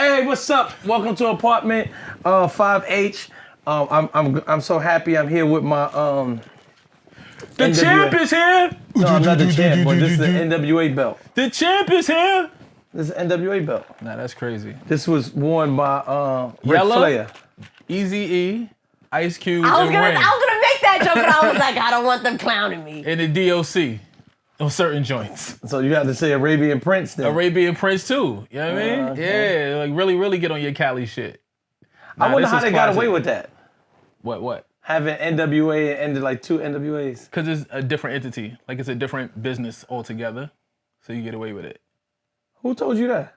Hey, what's up? Welcome to apartment 5H. I'm so happy I'm here with my The NWA. champ is here. No, I'm not the champ, but this is the NWA belt. The champ is here. This is the NWA belt. Nah, that's crazy. This was worn by Ric Yella? Flair. Eazy-E, Ice Cube, I was and gonna Ren. make that joke, but I was like, I don't want them clowning me. And the DOC on certain joints. So you have to say Arabian Prince then. Arabian Prince too. You know what I mean? Okay. Yeah, like really get on your Cali shit. I wonder this how is they got classic. away with that. What? Having NWA and ended like two NWAs. Because it's a different entity. Like it's a different business altogether. So you get away with it. Who told you that?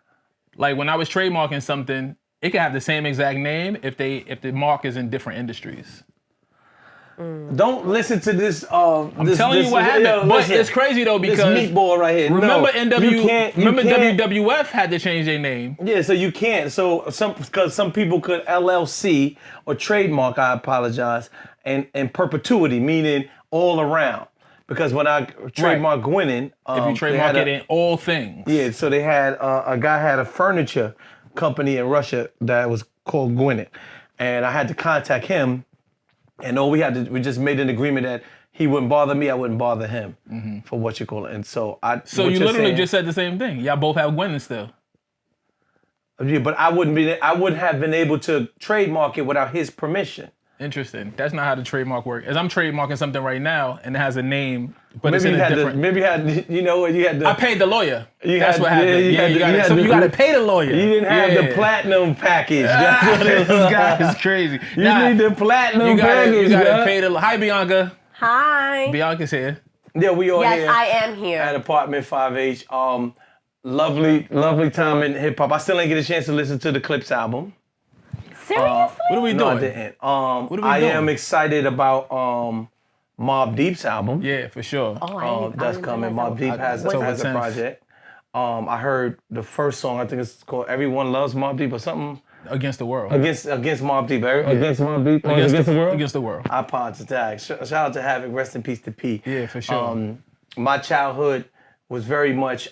Like when I was trademarking something, it could have the same exact name if the mark is in different industries. Don't listen to this. I'm telling you what happened. But it's crazy though because this meatball right here. remember you can't. WWF had to change their name. Yeah, so you can't. So because some people could LLC or trademark. I apologize. And perpetuity, meaning all around. Because when I trademark Gwinnett, If you trademark it in all things. yeah. So they had a guy had a furniture company in Russia that was called Gwinnett, and I had to contact him. And we just made an agreement that he wouldn't bother me, I wouldn't bother him for what you call it. And so So you literally just said the same thing. Y'all both have Gwen still. Yeah, but I wouldn't have been able to trademark it without his permission. Interesting. That's not how the trademark works. As I'm trademarking something right now and it has a name, but it's Maybe in you a had different. you had the. I paid the lawyer. You That's had- what yeah, happened. you had the- you gotta, you had so the- you gotta pay the lawyer. You didn't have the platinum package. This guy is crazy. You need the platinum package. You gotta bruh. pay the. Hi, Bianca. Hi. Bianca's here. Yeah, we all Yes, here I am here. at apartment 5H. Lovely time in hip hop. I still ain't get a chance to listen to the Clips album. Seriously? What are we No, I doing? didn't. are we I doing? am excited about Mobb Deep's album. Yeah, for sure. Oh, I That's didn't coming. realize Mobb that. Deep has October a 10th. project. I heard the first song. I think it's called "Everyone Loves Mobb Deep" or something. Against the world. Against Mobb Deep. Against Mobb Deep. Against the world. Against the world. I apologize. Shout out to Havoc. Rest in peace to P. Yeah, for sure. My childhood was very much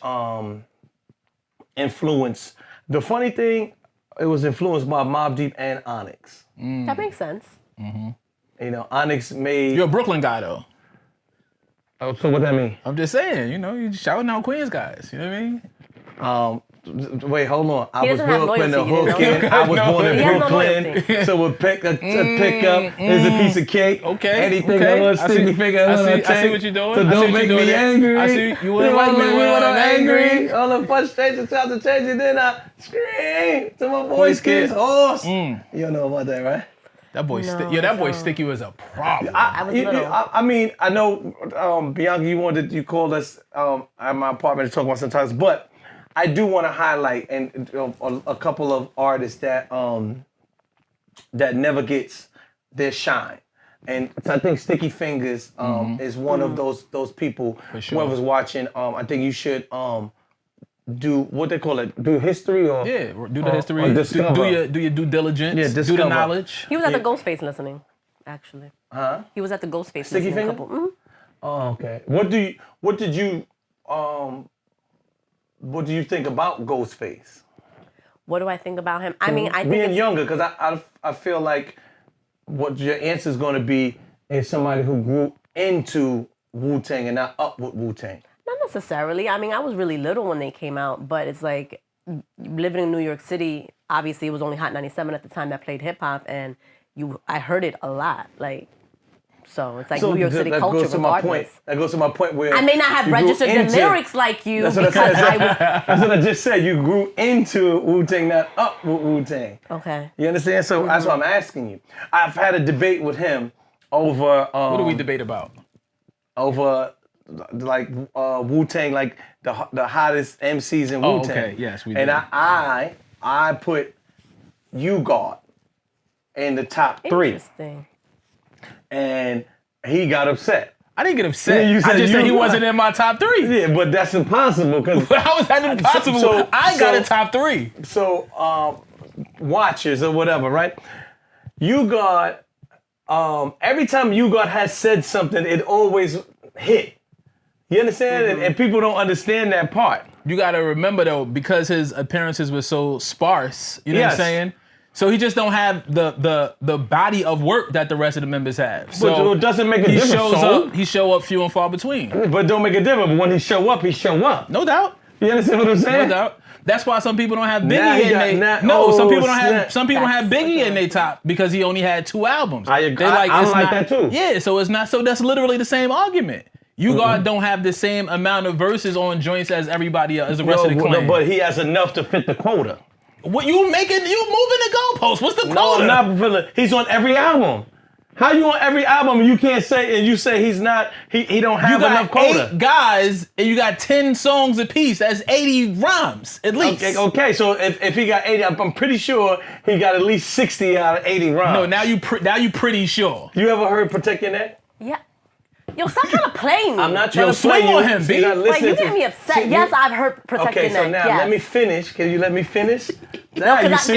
influenced. The funny thing, it was influenced by Mobb Deep and Onyx. That makes sense. You know, Onyx made. You're a Brooklyn guy though. Oh, so what that mean? I'm just saying, you shouting out Queens guys. You know what I mean? Wait, hold on. I He was doesn't have built in the loyalty, you hook. didn't know I was born in He has no Brooklyn, loyalty. so a pick up is a piece of cake. Okay. Anything okay. a little sticky finger. I see what you're doing. So I see don't what make you're me doing. angry. I see you wouldn't like me when I'm angry. All the frustration tries to change it, then I scream to my voice kiss horse. You don't know about that, right? That boy, No, that boy I don't. Sticky was a problem. I was little. I mean, I know, Bianca, you called us at my apartment to talk about sometimes, but I do want to highlight a couple of artists that never gets their shine. And I think Sticky Fingers is one of those people. For sure. Whoever's watching, I think you should do what they call it, do history or Yeah, do the history. or discover. Do your due diligence. Yeah, Do discover. the knowledge. He was at the Ghostface listening, actually. Huh? He was at the Ghostface Sticky listening. Finger? Oh, okay. What do you think about Ghostface? What do I think about him? I mean, I think Being it's, younger, because I feel like what your answer is going to be is somebody who grew into Wu-Tang and not up with Wu-Tang. not necessarily. I mean, I was really little when they came out, but it's like living in New York City, obviously it was only Hot 97 at the time that played hip hop, and I heard it a lot. Like, so it's like New York City culture goes to my point. regardless. That goes to my point where I may not have you grew registered the into- lyrics like you That's what because I I was That's what I just said. You grew into Wu-Tang, not up with Wu-Tang. okay. You understand? So that's what I'm asking you. I've had a debate with him over What do we debate about? over like Wu-Tang, like the hottest MCs in Oh, Wu-Tang. okay. Yes, we And did. I put U-God in the top 3, Interesting. and he got upset. I didn't get upset. Yeah, you I said just said he you- wasn't in my top 3. Yeah, but that's impossible because How is that impossible? So- I got so- a top 3. so watchers or whatever, right? U-God, every time U-God has said something, it always hit. You understand? And people don't understand that part. You got to remember though, because his appearances were so sparse. You know what I'm saying? So he just don't have the body of work that the rest of the members have. So but it doesn't make a difference. He show up few and far between. But don't make a difference. But when he show up, he show up. No doubt. You understand what I'm saying? No doubt. That's why some people don't have Biggie some people don't have Biggie in their top because he only had 2 albums. I like that too. Yeah, so it's not. So that's literally the same argument. You guys don't have the same amount of verses on joints as everybody else, as the rest of the clan. But he has enough to fit the quota. What you moving the goalpost? What's the quota? No, I'm not. He's on every album. How you on every album and you can't say and you say he's not? He don't have enough quota. You got 8 guys and you got 10 songs apiece. That's 80 rhymes at least. Okay. So if he got 80, I'm pretty sure he got at least 60 out of 80 rhymes. No, now you pretty sure. You ever heard "Protect Your Neck"? Yeah. Yo, stop trying to play me. I'm not trying to play swing on him, B. Like, you get me upset. Yes, I've heard "Protect Your Neck." Okay, so now let me finish. Can you let me finish? Now, because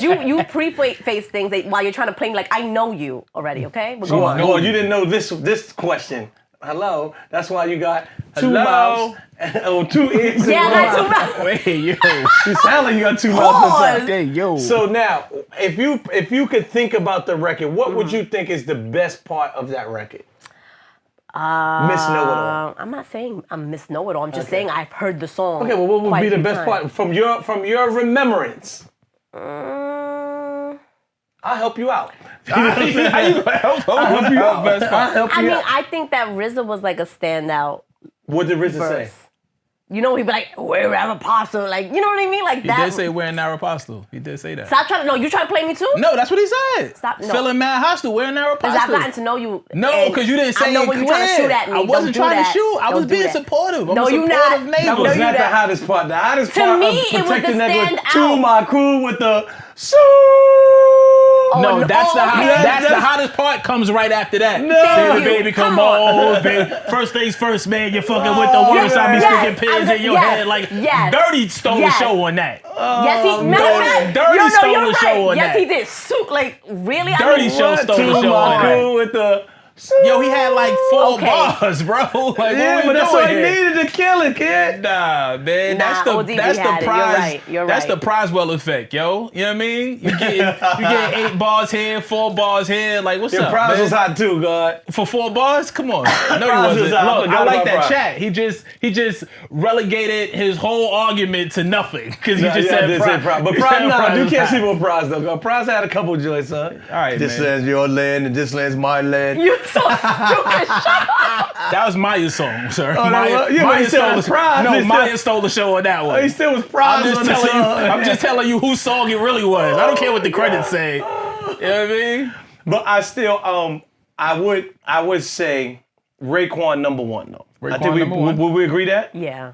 you preface things while you're trying to play me. Like, I know you already, okay? But go on. Well, you didn't know this question. Hello. That's why you got 2 mouths and 2 ears. Yeah, I got 2 mouths. Wait, yo. You sound like you got 2 mouths. Hey, yo. So now, if you could think about the record, what would you think is the best part of that record? Miss Know-It-All. I'm not saying I'm Miss Know-It-All. I'm just saying I've heard the song. Okay, well, what would be the best part from your remembrance? I'll help you out. I'll help you out. I think that RZA was like a standout. What did RZA verse. say? You know, he'd be like, "We're apostle," like, you know what I mean, like He that. did say we're an apostle. He did say that. Stop trying to. No, you trying to play me too? No, that's what he said. Stop. No. Feeling mad hostile. We're an apostle. Because I've gotten to know you. No, because you didn't say I know it when you're clear. trying to shoot at me. I wasn't trying to shoot. I was Don't do being that. supportive. I'm No, a you're supportive not. neighbor. That was No, not you the not. hottest part. The hottest To part me, of it was Protect the Your Neck was standout. "To My Crew" with the No, that's the okay. hottest part comes right after that. No. Baby, baby, come on, baby. First things first, man. You're fucking with the worst. I be sticking pins in your head. Like, Dirty stole the show on that. Yes, he. Dirty stole the show on yes, that. he did. Like, really? Dirty show stole the show on that. with the. Yo, he had like 4 bars, bro. Like, Yeah, but that's what he needed to kill it, kid. Nah, man, that's the ODB prize. had it. You're right. You're that's right. the Prizewell effect, yo. You know what I mean? You get 8 bars here, 4 bars here. Like, what's Your up, prize man? was hot too, God. For 4 bars? Come on. No, Prize he was wasn't. hot. I Look, forgot I like about that prize. chat. He just relegated his whole argument to nothing because he Nah, just yeah, I said did prize. say prize. But He prize, said no, prize you was can't hot. see what prize though. God, prize had a couple joints, son. All right, This man. land's your land and this land's my land. You're so stupid. That was Maya's song, sir. Oh, Maya, yeah, but Maya he still stole was the prize. No, He still- Maya stole the show on that one. He still was prize on the song. I'm just telling you whose song it really was. I don't care what the credits say. You know what I mean? But I still, I would say Raekwon #1 though. I Raekwon think number one. would we agree that? Yeah.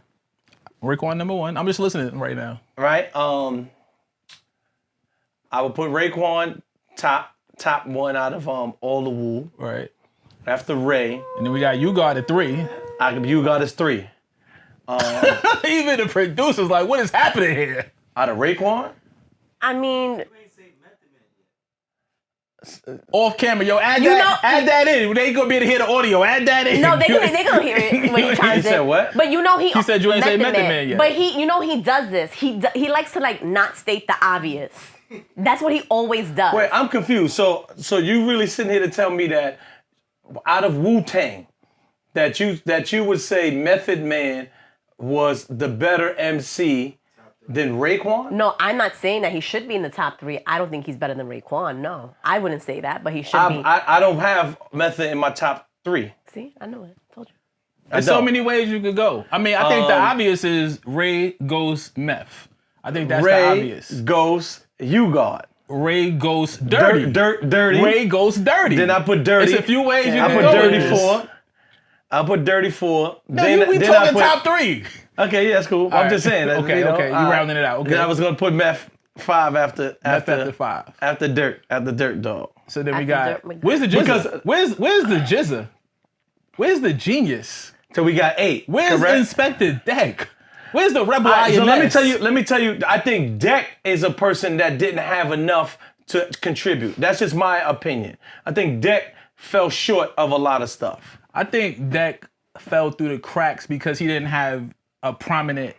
Raekwon #1. I'm just listening right now. Right? I would put Raekwon top 1 out of all the Wu. Right. After Ray, And then we got You Got at 3. You got us 3. Even the producer's like, what is happening here? Out of Raekwon? I mean, Off camera, yo, add You that, know- add that in. They ain't gonna be able to hear the audio. Add that in. no, they gonna hear it when he chimes in. said what? But you know he said you ain't say Method Man yet. But he does this. He likes to like not state the obvious. That's what he always does. Wait, I'm confused. So you really sitting here to tell me that out of Wu-Tang, that you would say Method Man was the better MC than Raekwon? No, I'm not saying that he should be in the top 3. I don't think he's better than Raekwon. No, I wouldn't say that, but he should be. I don't have Method in my top 3. See, I know it. Told you. There's so many ways you could go. I mean, I think the obvious is Ray, Ghost, Meth. I think that's the Ray, obvious. Ghost, You God. Ray, Ghost, Dirty. Dirty. Ray, Ghost, Dirty. Then I put Dirty. There's a few ways you I can put go Dirty with this. 4. I put Dirty 4. No, we talking top 3. Okay, yeah, that's cool. I'm right. just saying. That, Okay, you know, okay, you all right. rounding it out, okay. Then I was gonna put Meth 5 after after 5. After Dirt Dog. So then we After got, Dirt, we got- where's the Jizza? Because- Where's the Jizza? Where's the Genius? So we got 8. Where's correct? Inspector Deck? Where's the Rebel All right, so INS? let me tell you, I think Deck is a person that didn't have enough to contribute. That's just my opinion. I think Deck fell short of a lot of stuff. I think Deck fell through the cracks because he didn't have a prominent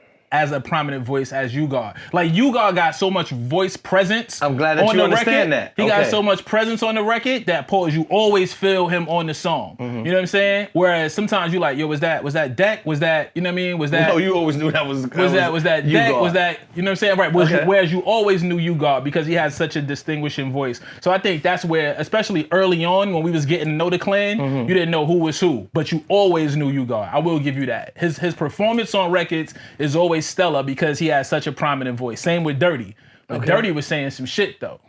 voice as U-God. Like U-God got so much voice presence. I'm glad that you understand that. He got so much presence on the record that pause, you always feel him on the song. You know what I'm saying? Whereas sometimes you like, yo, was that Deck? Was that, you know what I mean? Was that? No, you always knew that was that Deck? U-God. Was that, you know what I'm saying? Right. Whereas you always knew U-God because he had such a distinguishing voice. So I think that's where, especially early on when we was getting to know the clan, you didn't know who was who, but you always knew U-God. I will give you that. His performance on records is always stellar because he has such a prominent voice. Same with Dirty. But Dirty was saying some shit though.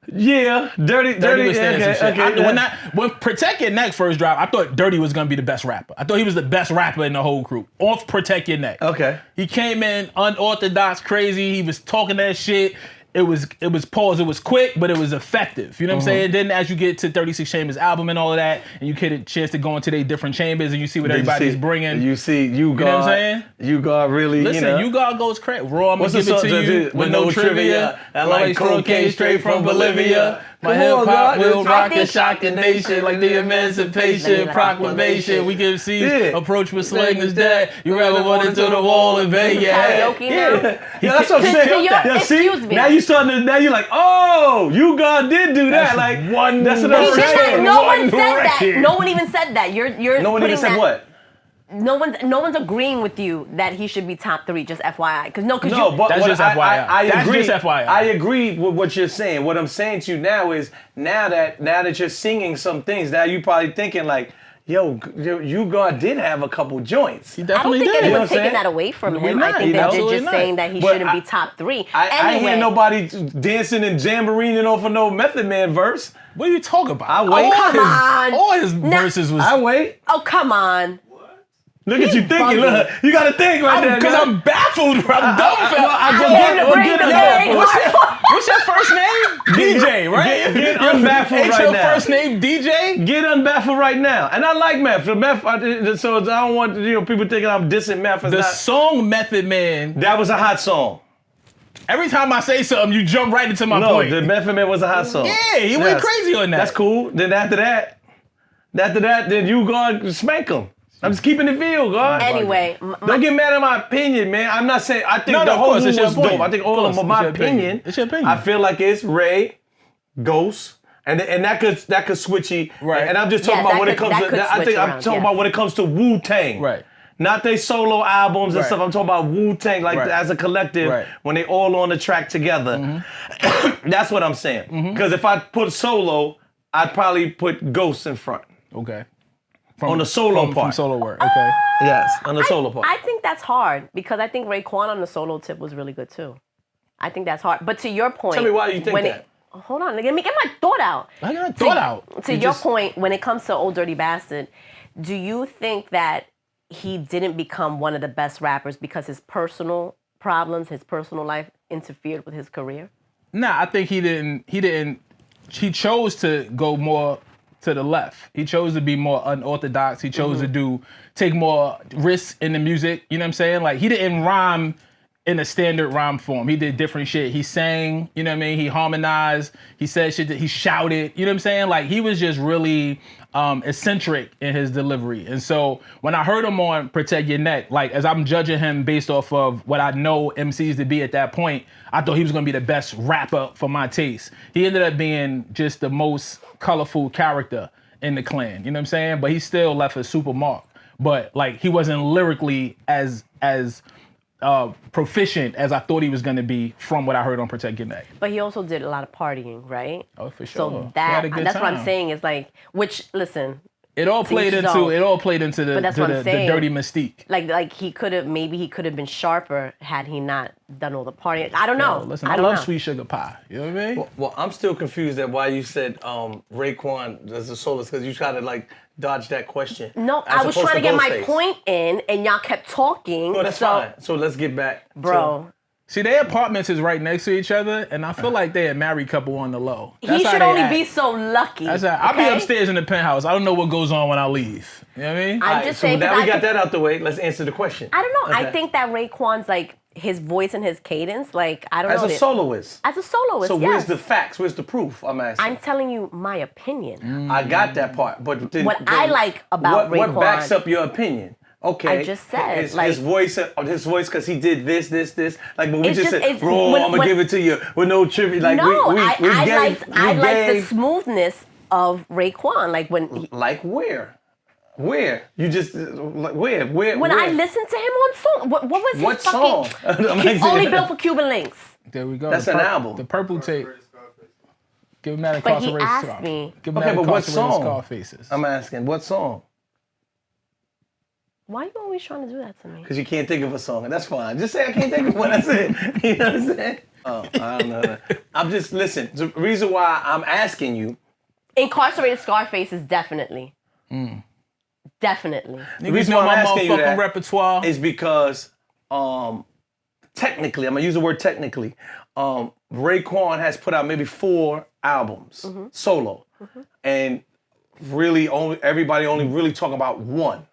Yeah, Dirty was saying some shit. When Protect Your Neck first dropped, I thought Dirty was gonna be the best rapper. I thought he was the best rapper in the whole group. Off Protect Your Neck. Okay. He came in unorthodox, crazy. He was talking that shit. It was pause. It was quick, but it was effective. You know what I'm saying? Then as you get to 36 Chambers album and all of that, and you get a chance to go into their different chambers and you see what everybody's bringing. You see U-God. You know what I'm saying? U-God really, Listen, U-God goes crazy. Raw, I'm gonna give it to you with no trivia. I like cocaine straight from Bolivia. My hip hop will rock and shock the nation like the Emancipation Proclamation. We can see approach with slang is dead. You ever run into the wall and bang your head? Karaoke Yeah, that's what I'm saying. Excuse me. Now you're like, oh, U-God did do that. Like one. That's what I'm saying. No one said that. No one even said that. You're. No one even said what? No one's agreeing with you that he should be top 3. Just FYI, That's just FYI. I agree. That's just FYI. I agree with what you're saying. What I'm saying to you now is now that you're singing some things, now you probably thinking like, yo, U-God did have a couple joints. He I don't definitely think did. anyone's taking that away from him. I think they're just saying that he shouldn't be top 3. I ain't hear nobody dancing and jamboreeing off of no Method Man verse. What are you talking about? I wait. Come on. All his verses was. I wait. Oh, come on. Look at you thinking. Look, you got to think right there. Because I'm baffled. I'm dumbfounded. What's your first name? DJ, right? Get unbaffled right now. Ain't your first name DJ? Get unbaffled right now. And I like Meth. So I don't want people thinking I'm dissing Meth. The song Method Man. That was a hot song. Every time I say something, you jump right into my point. No, the Method Man was a hot song. Yeah, he went crazy on that. That's cool. Then after that, then you go and spank him. I'm just keeping it real, God. Anyway. Don't get mad at my opinion, man. I'm not saying, I think the whole move was dope. I think all of my opinion. It's your opinion. I feel like it's Ray, Ghost, and that could switchy. Right. And I'm just talking about when it comes to, I think I'm talking about when it comes to Wu-Tang. Right. Not they solo albums and stuff. I'm talking about Wu-Tang, like as a collective, when they all on the track together. That's what I'm saying. Because if I put solo, I'd probably put Ghost in front. Okay. On the solo part. From solo work, okay. Yes, on the solo part. I think that's hard because I think Raekwon on the solo tip was really good too. I think that's hard. But to your point. Tell me why you think that. Hold on, let me get my thought out. I got thought out. To your point, when it comes to Old Dirty Bastard, do you think that he didn't become one of the best rappers because his personal problems, his personal life interfered with his career? Nah, I think he didn't. He chose to go more to the left. He chose to be more unorthodox. He chose to take more risks in the music. You know what I'm saying? Like he didn't rhyme in a standard rhyme form. He did different shit. He sang, you know what I mean? He harmonized. He said shit that he shouted. You know what I'm saying? Like he was just really eccentric in his delivery. And so when I heard him on Protect Your Neck, like as I'm judging him based off of what I know MCs to be at that point, I thought he was gonna be the best rapper for my taste. He ended up being just the most colorful character in the clan, you know what I'm saying? But he still left a super mark. But like he wasn't lyrically as proficient as I thought he was gonna be from what I heard on Protect Your Neck. But he also did a lot of partying, right? Oh, for sure. So that's what I'm saying is like, which listen. It all played into the dirty mystique. Like he could have been sharper had he not done all the partying. I don't know. Listen, I love Sweet Sugar Pie. You know what I mean? Well, I'm still confused at why you said Raekwon as a soloist because you tried to like dodge that question. No, I was trying to get my point in, and y'all kept talking. No, that's fine. So let's get back, bro. See, their apartments is right next to each other, and I feel like they're a married couple on the low. He should only be so lucky. I'll be upstairs in the penthouse. I don't know what goes on when I leave. You know what I mean? I'm just saying. So now we got that out the way. Let's answer the question. I don't know. Okay. I think that Raekwon's like his voice and his cadence, like I don't As know. a soloist. As a soloist, So yes. where's the facts? Where's the proof? I'm asking. I'm telling you my opinion. I got that part, but What I like about what Raekwon- backs up your opinion? Okay, I just said, his like- voice, because he did this. Like, but we It's just just- said, it's- bro, when- I'm gonna when- give it to you with no tribute. Like, No, we I gave, like the smoothness of Raekwon. Like when he, like where? Where? You just like where? when I listened to him on song, what was his What fucking? song? Only built for Cuban links. There we go. That's an album. The purple tape. Give him that But he incarcerated asked scar. me- Give him Okay, that but what incarcerated song? scar faces. I'm asking, what song? Why are you always trying to do that to me? Because you can't think of a song, and that's fine. Just say I can't think of one. That's it. You know what I'm saying? Oh, I don't know. I'm just listen. The reason why I'm asking you. Incarcerated Scarface is definitely. Definitely. The reason why I'm my asking you motherfucking that repertoire. is because technically, I'm gonna use the word technically. Raekwon has put out maybe 4 albums solo, and really everybody only really talk about one.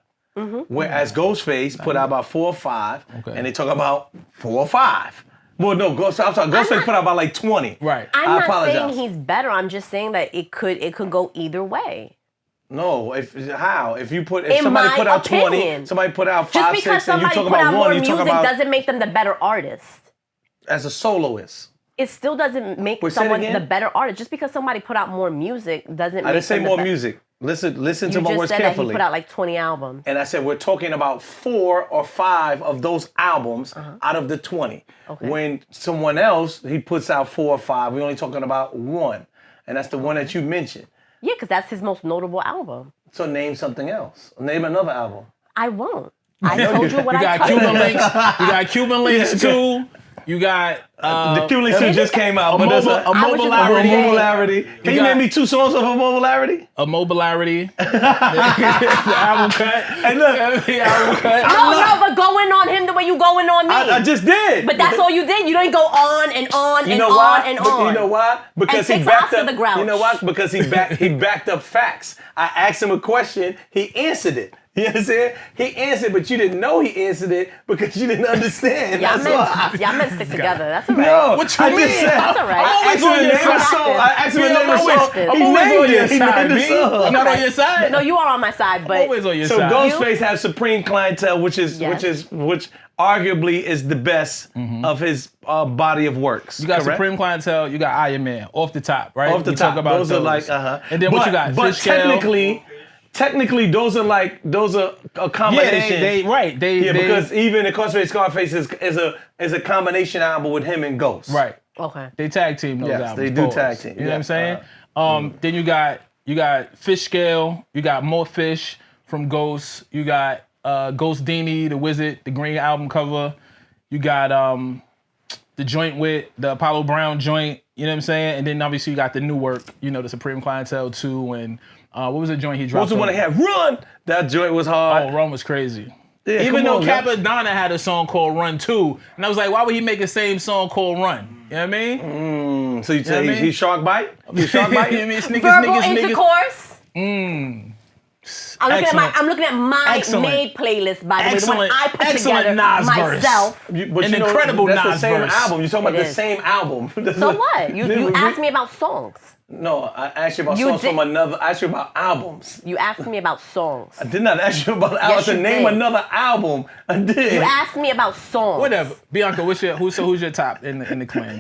Whereas Ghostface put out about 4 or 5, and they talk about 4 or 5. Well, no, Ghostface put out about like 20. Right. I'm I not apologize. saying he's better. I'm just saying that it could go either way. No, if In somebody my put out opinion. 20, somebody put out 5, Just because 6, and you somebody talk put out about more one, you talk music about doesn't make them the better artist. as a soloist. It still doesn't make Wait, say it someone again? the better artist. Just because somebody put out more music doesn't. I didn't say more music. music. Listen You to my just words said that carefully. he put out like 20 albums. And I said we're talking about 4 or 5 of those albums out of the 20. Okay. When someone else he puts out 4 or 5, we're only talking about 1, and that's the one that you mentioned. Yeah, because that's his most notable album. So name something else. Name another album. I won't. I told you what You I got told Cuban you. links. You got Cuban links too. You got the Cuban Links just came out, but that's a I was just gonna mobilarity. say- Mobilarity. Can you got- name me 2 songs of a Mobilarity? A mobilarity. The album cut. Hey, look. The album cut. No, but going on him the way you going on me. I just did. But that's all you did. You didn't go on and on You and know on why? and But on. you know why? Because And he fix backed Oscar up. the Grouch. You know why? Because he backed up facts. I asked him a question. He answered it. You know what I'm saying? He answered, but you didn't know he answered it because you didn't understand. Y'all That's why. meant to stick together. That's all right. No, What you I just mean? said. That's all right. I asked him to name a song. I asked him to name a song. I'm He always named on your it. He side, named the B. song. I'm not on your side. No, you are on my side, but Always on your So side. Ghostface has Supreme Clientele, which arguably is the best of his body of works. You got correct? Supreme Clientele. You got Iron Man off the top, right? Off the We top. talk about Those are like And then what you got? But Fish Scale. technically, those are a combination. They because even Incarcerated Scarface is a combination album with him and Ghost. right. okay. They tag team those Yes, albums. they do pause. tag team. You know what Yeah. I'm saying? Then you got Fish Scale. You got More Fish from Ghost. You got Ghost Dini, the Wizard, the green album cover. You got the joint with the Apollo Brown joint. You know what I'm saying? And then obviously you got the new work. You know, the Supreme Clientele 2 and what was the joint he dropped? What's the one that had Run? That joint was hard. Oh, Run was crazy. Yeah, Even come though on, man. Capadonna had a song called Run too, and I was like, why would he make the same song called Run? You know what I mean? So you tell what I mean? he's Shark Bite? He's Shark Bite? You know what I mean? Snickers, Verbal niggas, niggas. intercourse. I'm looking at my Excellent. made playlist, by the way, the one Excellent. I put Excellent together Nas verse. myself. But An you know, incredible that's the Nas same verse. album. You're talking about It the is. same album. So what? You asked me about songs. No, I asked you about You songs did- from another. I asked you about albums. You asked me about songs. I did not ask you about albums. Yes, I you said name did. another album. I did. You asked me about songs. Whatever. Bianca, who's your top in the clan?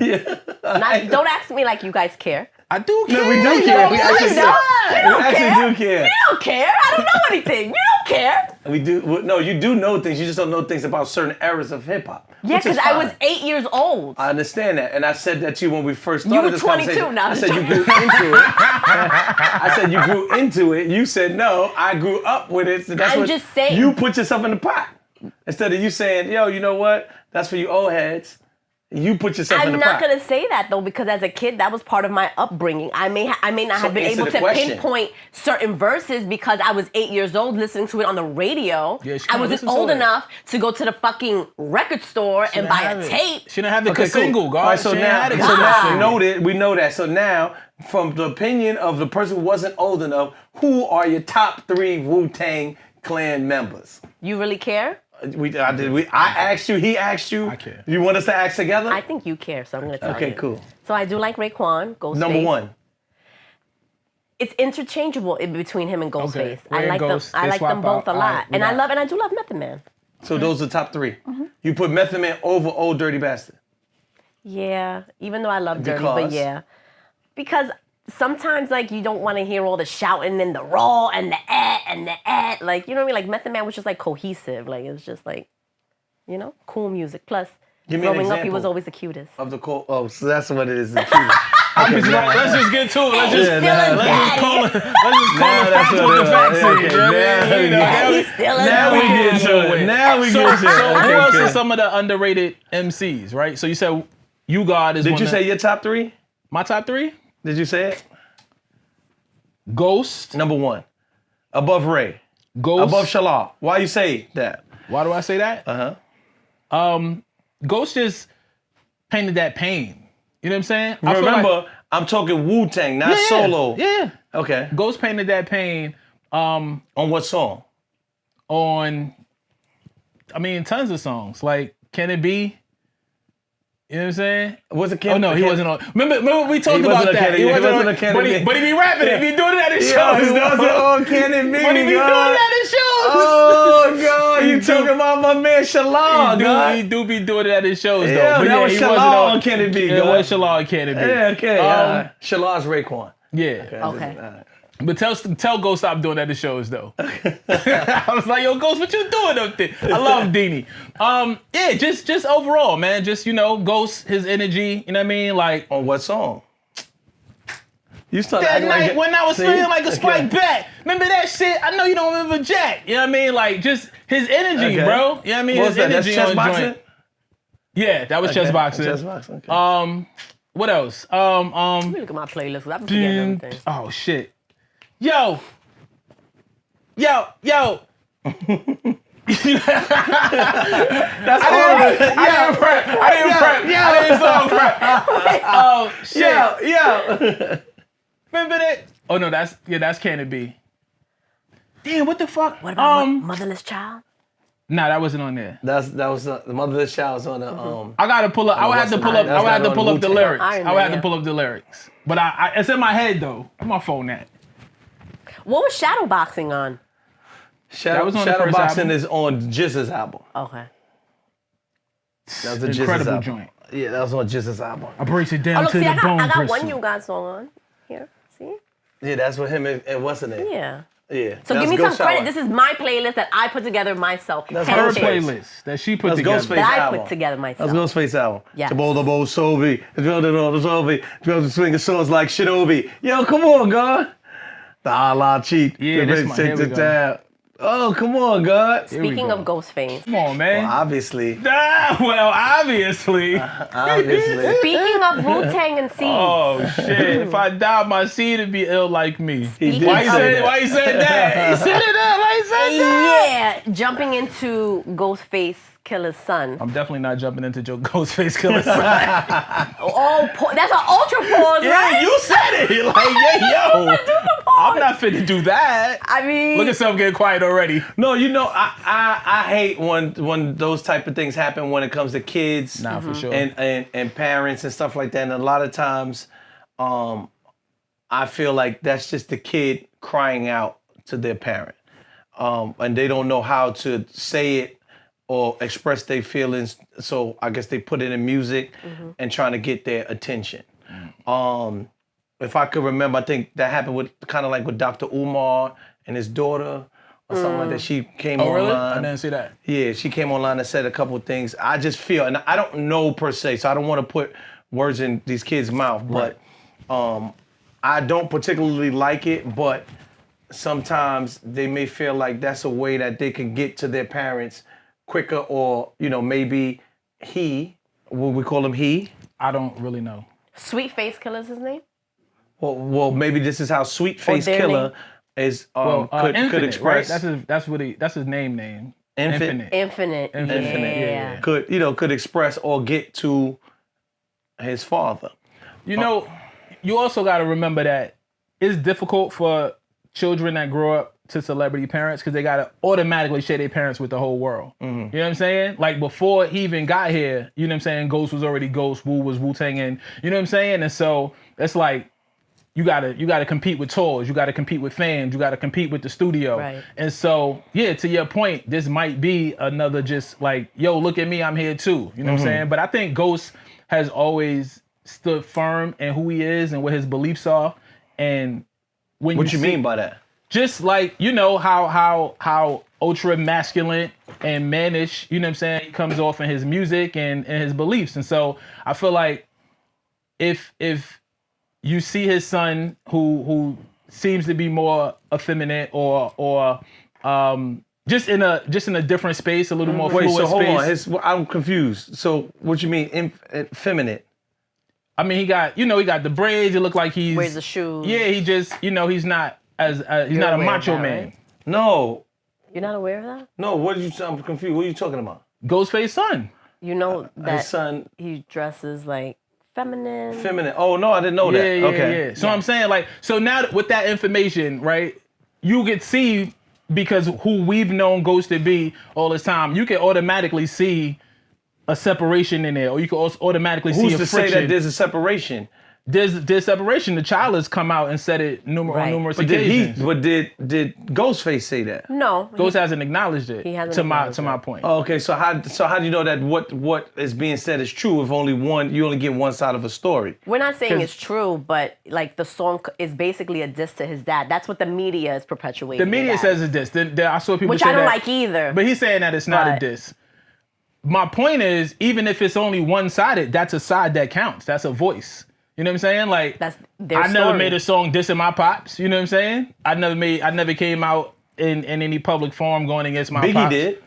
Don't ask me like you guys care. I do care. No, we do care. We You actually don't actually care. do care. You don't care. I don't know anything. You don't care. We do. Well, no, you do know things. You just don't know things about certain eras of hip hop. Yeah, which is because I was fine. 8 years old. I understand that, and I said that to you when we first You started were this 22 conversation. now. I said you grew into it. I said you grew into it. You said no. I grew up with it. So that's I'm what just saying. You put yourself in the pot instead of you saying, "Yo, you know what? That's for you old heads." You put yourself in I'm the not pot. gonna say that though, because as a kid, that was part of my upbringing. I may not So have been answer able the to question. pinpoint certain verses because I was 8 years old listening to it on the radio. Yeah, she I couldn't wasn't listen to old it. enough to go to the fucking record store and buy a tape. She didn't have the Okay, cool. single, All guys. right, so She didn't now, have the so now single. we know that. So now, from the opinion of the person who wasn't old enough, who are your top 3 Wu-Tang Clan members? You really care? I asked you. He asked you. I care. You want us to act together? I think you care, so I'm gonna tell you. Okay, cool. So I do like Raekwon, Ghostface. Number one. It's interchangeable in between him and Ghostface. Okay. I like them. Ghost, I they like them swap both out. a lot, Alright, and I do love Method Man. So those are top three. You put Method Man over Old Dirty Bastard. Yeah, even though I love Dirty, Because? but yeah, because sometimes like you don't want to hear all the shouting and the raw and the and the like, you know what I mean? Like Method Man was just like cohesive, like it was just like, you know, cool music. Plus, Give me an growing up, he example was always the cutest. of the call. Oh, so that's what it is. The cutest. Let's just get to it. Let's just Still a daddy. call it. Let's just call the facts with the facts. He's still a Now we daddy. get to it. Now we get to it. So who Okay, else good. are some of the underrated MCs, right? So you said You God is Did one you of- say your top three? my top three? Did you say it? Ghost. Number one. Above Ray. Ghost. Above Shalal. Why you say that? Why do I say that? Ghost just painted that pain. You know what I'm saying? I feel Remember, like- I'm talking Wu-Tang, not Yeah, solo. Yeah. Okay. Ghost painted that pain On what song? on, I mean, tons of songs. Like, Can It Be? You know what I'm saying? Was it Oh no, he wasn't on. Remember we talked He about wasn't a that. Kennedy. He wasn't a Kennedy. But he be rapping it. He be doing it at his Yo, shows. he wasn't on Can It Be, But he be doing God. it at his shows. Oh, God. You He do. talking about my man Shalal, God. He do be doing it at his shows though. Yeah, But that was he Shalal wasn't on Can It Be, It God. was Shalal on Can It Be. Yeah, okay. Shalal's Raekwon. Yeah. Okay. But tell Ghost stop doing that at the shows though. I was like, yo, Ghost, what you doing up there? I love Deanie. Yeah, just overall, man. Just, you know, Ghost, his energy, you know what I mean? Like On what song? You started that acting night like when I was See? feeling like a spike Okay. bat. Remember that shit? I know you don't remember Jack. You know what I mean? Like just his energy, Okay. bro. You know what I mean? What His was that? That's energy chess on boxing? joint. Yeah, that was chess Okay. boxing. Chess boxing. Okay. What else? Let me look at my playlist. 'Cause I've been forgetting everything. Oh shit. Yo. That's That's all of it. I didn't prep. I didn't song prep. Oh shit. Yeah. Remember that? Oh no, that's Can It Be. Damn, what the fuck? What about Motherless Child? Nah, that wasn't on there. That was the Motherless Child was on the I gotta pull up. I would have to pull up. I would have to pull up the lyrics. Iron I would Man, have to yeah. pull up the lyrics. But it's in my head though. Where my phone at? What was Shadow Boxing on? Shadow, was on the Shadow first Boxing album. is on Jizz's album. Okay. That was the Jizz's Incredible album. joint. Yeah, that was on Jizz's album. I breaks it Oh, down look, to see, the I bone. got one Crystal. You Got song on. Here, see? Yeah, that's what him and what's in it? Yeah. Yeah. So give me some credit. This is my playlist that I put together myself. That's Her Ghostface. playlist that she put That's together. Ghostface. that I album. put together myself. That's Ghostface album. Yes. Taboldabo Sobi, the swinging swords like Shinobi. Yo, come on, God. The Allah cheat. Yeah, The this bitch one. take Here we the go. tab. Oh, come on, God. Here we Speaking go. of Ghostface. Come on, man. Obviously. Well, obviously. Obviously. Speaking of Wu-Tang and Seeds. Oh shit! If I die, my seed would be ill like me. He did Why you say said? that. Why you said that? He said it. Why you said that? Yeah, jumping into Ghostface Killer's son. I'm definitely not jumping into Joe Ghostface Killer's son. That's an ultra pause, Yeah, right? you said it. Like, yeah, yo. I'm not finna do that. I mean, Look at something getting quiet already. No, you know, I hate when those type of things happen when it comes to kids Nah, for sure. and parents and stuff like that. And a lot of times, I feel like that's just the kid crying out to their parent. And they don't know how to say it or express their feelings. So I guess they put it in music and trying to get their attention. If I could remember, I think that happened with kind of like with Dr. Umar and his daughter or something like that. She came Oh, really? online. I didn't see that. Yeah, she came online and said a couple of things. I just feel, and I don't know per se, so I don't want to put words in these kids' mouth, but I don't particularly like it, but sometimes they may feel like that's a way that they can get to their parents quicker, or, you know, maybe will we call him he? I don't really know. Sweet Face Killer's his name? Well, maybe this is how Sweet Face their Killer is could Infinite, express. Right? That's his name. Infinite. Infinite. Yeah. Could express or get to his father. You know, you also got to remember that it's difficult for children that grow up to celebrity parents because they gotta automatically share their parents with the whole world. You know what I'm saying? Like before he even got here, you know what I'm saying? Ghost was already Ghost, Wu was Wu-Tang, and you know what I'm saying? And so it's like you gotta compete with tours, you gotta compete with fans, you gotta compete with the studio. Right. And so yeah, to your point, this might be another just like, yo, look at me, I'm here too. You know what I'm saying? But I think Ghost has always stood firm in who he is and what his beliefs are. And when What you mean by that? just like, you know, how ultra masculine and mannish, you know what I'm saying, he comes off in his music and his beliefs. And so I feel like if you see his son who seems to be more effeminate or just in a different space, a little more fluid Wait, so hold space. on. I'm confused. So what you mean effeminate? I mean, he got the braids. It look like he's Wears the shoes. Yeah, he just, you know, he's not he's not a aware macho of that, man. right? No. You're not aware of that? No, I'm confused. What are you talking about? Ghostface son. You know that His son, he dresses like feminine. feminine. Oh, no, I didn't know that. Yeah. Okay. So I'm saying like, so now with that information, right, you could see because who we've known Ghost to be all this time, you can automatically see a separation in there, or you can also automatically see Who's a to friction. say that there's a separation? There's separation. The child has come out and said it on Right. numerous But occasions. did Ghostface say that? No. Ghost hasn't acknowledged it. He hasn't to my acknowledged it. point. Oh, okay, so how do you know that what is being said is true if you only get one side of a story? We're not saying 'Cause- it's true, but like the song is basically a diss to his dad. That's what the media is perpetuating. The media it as. says it's diss. I saw people Which say I don't that, like either. But he's saying that it's not a But- diss. My point is, even if it's only one-sided, that's a side that counts. That's a voice. You know what I'm saying? Like, That's their I never story. made a song dissing my pops. You know what I'm saying? I never came out in any public forum going against my Biggie pops. did.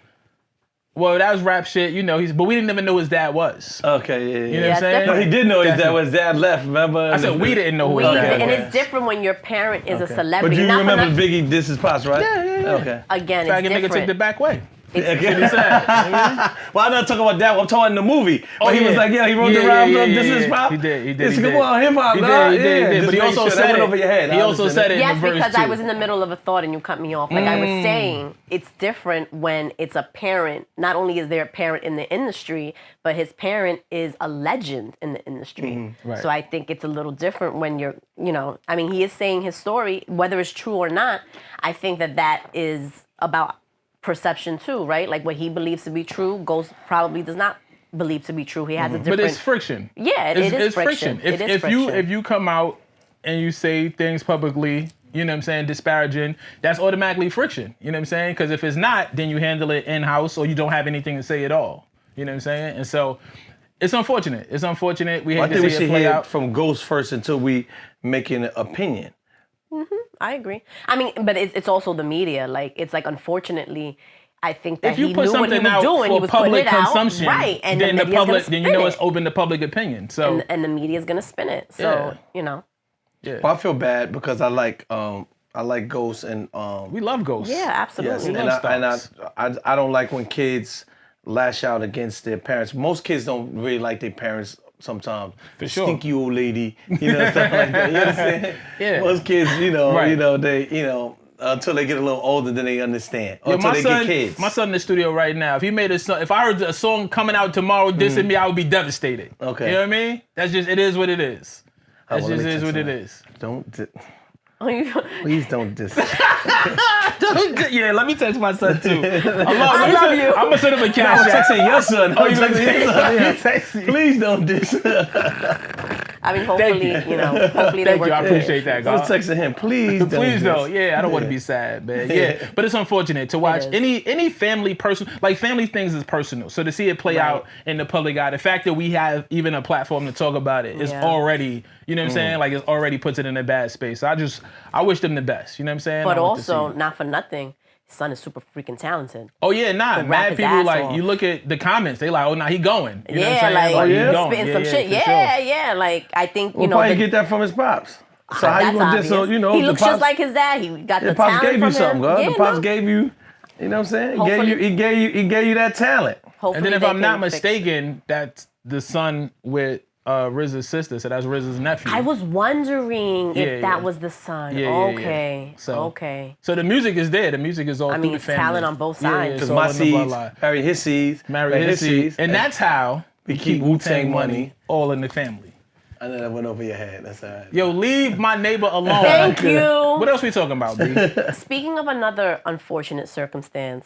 Well, that was rap shit, you know. But we didn't even know his dad was. Okay, yeah. You know Yeah, what I'm it's saying? No, he did know his That's dad it. was dad left, remember? I said we didn't know who his We dad did, and was. it's different when your parent is a But celebrity. do you Not for remember nothing- Biggie diss his pops, right? Yeah. Okay. Again, Faggot it's nigga took different. the back way. Okay. Sad. Well, I'm not talking about that. I'm talking in the movie. Oh, But he was yeah. like, he wrote the Yeah, rap, yeah, this yeah, is yeah. pop. He did. It's He come did. on, hip hop, He nah, did. yeah. But he Just also make sure that said went it. over your head. He I also understand said it Yes, in the verse because too. I was in the middle of a thought and you cut me off. Like I was saying, it's different when it's a parent. Not only is there a parent in the industry, but his parent is a legend in the industry. Right. So I think it's a little different when you're, I mean, he is saying his story, whether it's true or not. I think that is about perception too, right? Like what he believes to be true, Ghost probably does not believe to be true. He has a different. But it's friction. Yeah, it is friction. If It is friction. if you come out and you say things publicly, you know what I'm saying, disparaging, that's automatically friction. You know what I'm saying? Because if it's not, then you handle it in-house or you don't have anything to say at all. You know what I'm saying? And so it's unfortunate. It's unfortunate. We I hate to think we see should it play hear out. from Ghost first until we make an opinion. I agree. I mean, but it's also the media. Like, it's like, unfortunately, I think that If you he put knew what he something was out doing. He for was putting public it out, consumption, right? And then the the media's gonna public, then you know spin it's it. open to public opinion. So And the media's gonna spin it. So Yeah. yeah. Well, I feel bad because I like Ghost and we love ghosts. Yeah, absolutely. yes, We and love I stars. don't like when kids lash out against their parents. Most kids don't really like their parents sometimes. For sure. Stinky old lady, stuff like that. You understand? Yeah. Most kids, Right. they, until they get a little older, then they understand. Yo, Until my they son, get kids. my son in the studio right now. If he made a song, if I heard a song coming out tomorrow dissing me, I would be devastated. Okay. You know what I mean? That's just, it is what it is. That well, let just me is text what it him. is. Please don't diss. Yeah, let me text my son too. I love you. I'm gonna send him a I'm cash app. texting your son. Oh, you texting texting me? Please don't diss. I mean, hopefully, you. hopefully they Thank you, I work. appreciate that, I was God. texting him. Please don't Please diss. don't. Yeah, I don't want to be sad, man. Yeah, but it's unfortunate to watch is. any family family things is personal. So to see it play Right. out in the public eye, the fact that we have even a platform to talk about it is Yeah. already, you know what I'm saying? Like it's already puts it in a bad space. So I wish them the best. You know what I'm saying? But I want to also, see- not for nothing, his son is super freaking talented. oh yeah, nah. rap Mad his people ass like off. you look at the comments, they like, oh nah, he going. You know what I'm Yeah, saying? like, he going. spitting some shit. for Yeah, sure. yeah. Like, I think, We'll probably get that from his pops. So how you that's gonna diss? So obvious. the he looks pops, just like his dad. He got the the pops talent gave from you something, him. God. Yeah, The pops no. gave you. You know what I'm saying? Hopefully- He gave you that talent. Hopefully And then if they I'm not can fix it. mistaken, that's the son with RZA's sister, so that's RZA's nephew. I was wondering if that yeah. was the son. Yeah. Okay. So, Okay. So the music is there. The music is all I through mean, the it's family. talent on both Yeah, sides. it's Because all my in the seeds bloodline. marry his seeds, Marry his seeds. And that's how we keep Wu-Tang money all in the family. I know that went over your head. That's all right. Yo, leave my neighbor alone. Thank you. What else we talking about, B? Speaking of another unfortunate circumstance,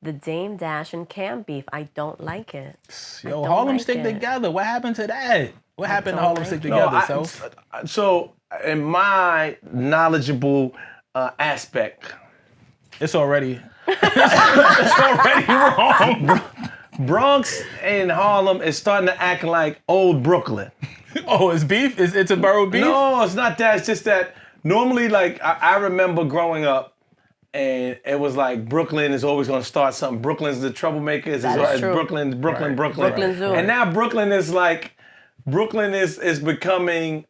the Dame Dash and Cam beef. I don't like it. Yo, don't Harlem like stick it. together. What happened to that? What happened to don't Harlem like stick it. together, So in my knowledgeable aspect, It's already it's already wrong. Bronx and Harlem is starting to act like old Brooklyn. Oh, it's beef? It's a borough beef? No, it's not that. It's just that normally, like, I remember growing up, and it was like Brooklyn is always going to start something. Brooklyn's the troublemakers. That is It's true. Brooklyn. Right. Brooklyn Zoo. And now Brooklyn is becoming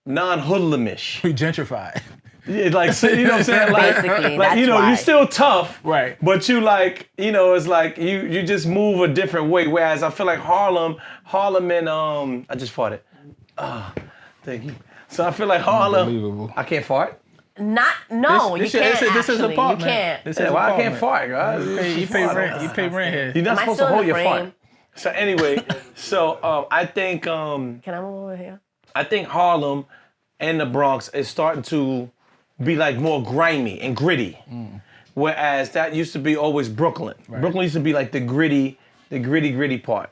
non-hoodlumish. We gentrified. Yeah, like, so, you know what I'm saying? Like, Basically, like you that's know, why. you're still tough, Right. But you like, you know, it's like you just move a different way. Whereas I feel like Harlem and I just farted. Thank you. So I feel like Harlem. Unbelievable. Oh, I can't fart. No, you can't. This is actually. apartment. You can't. This Yeah, is why I apartment. can't fart, guys? You pay rent. You pay rent here. You're not Am I supposed to still in hold the your frame? fart. So anyway, I think Can I move over here? I think Harlem and the Bronx is starting to be like more grimy and gritty. Whereas that used to be always Brooklyn. Brooklyn used to be like the gritty part.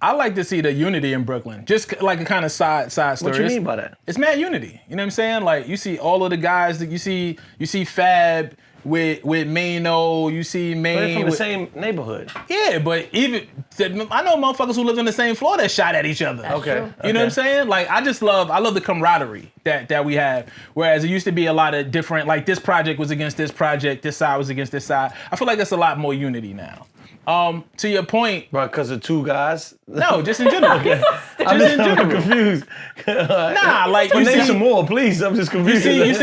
I like to see the unity in Brooklyn. Just like a kind of side story. What you mean by that? It's mad unity. You know what I'm saying? Like you see all of the guys that you see Fab with Mano, you see They're Maine. from the with- same neighborhood. Yeah, but even I know motherfuckers who live in the same floor that shot at each other. Okay. You know what I'm saying? Like I love the camaraderie that we have. Whereas it used to be a lot of different, like this project was against this project, this side was against this side. I feel like it's a lot more unity now. To your point, Right, because of two guys? no, just in general. I'm Just in just general. confused. Nah, like Well, you name see, some more, please. I'm just confused. you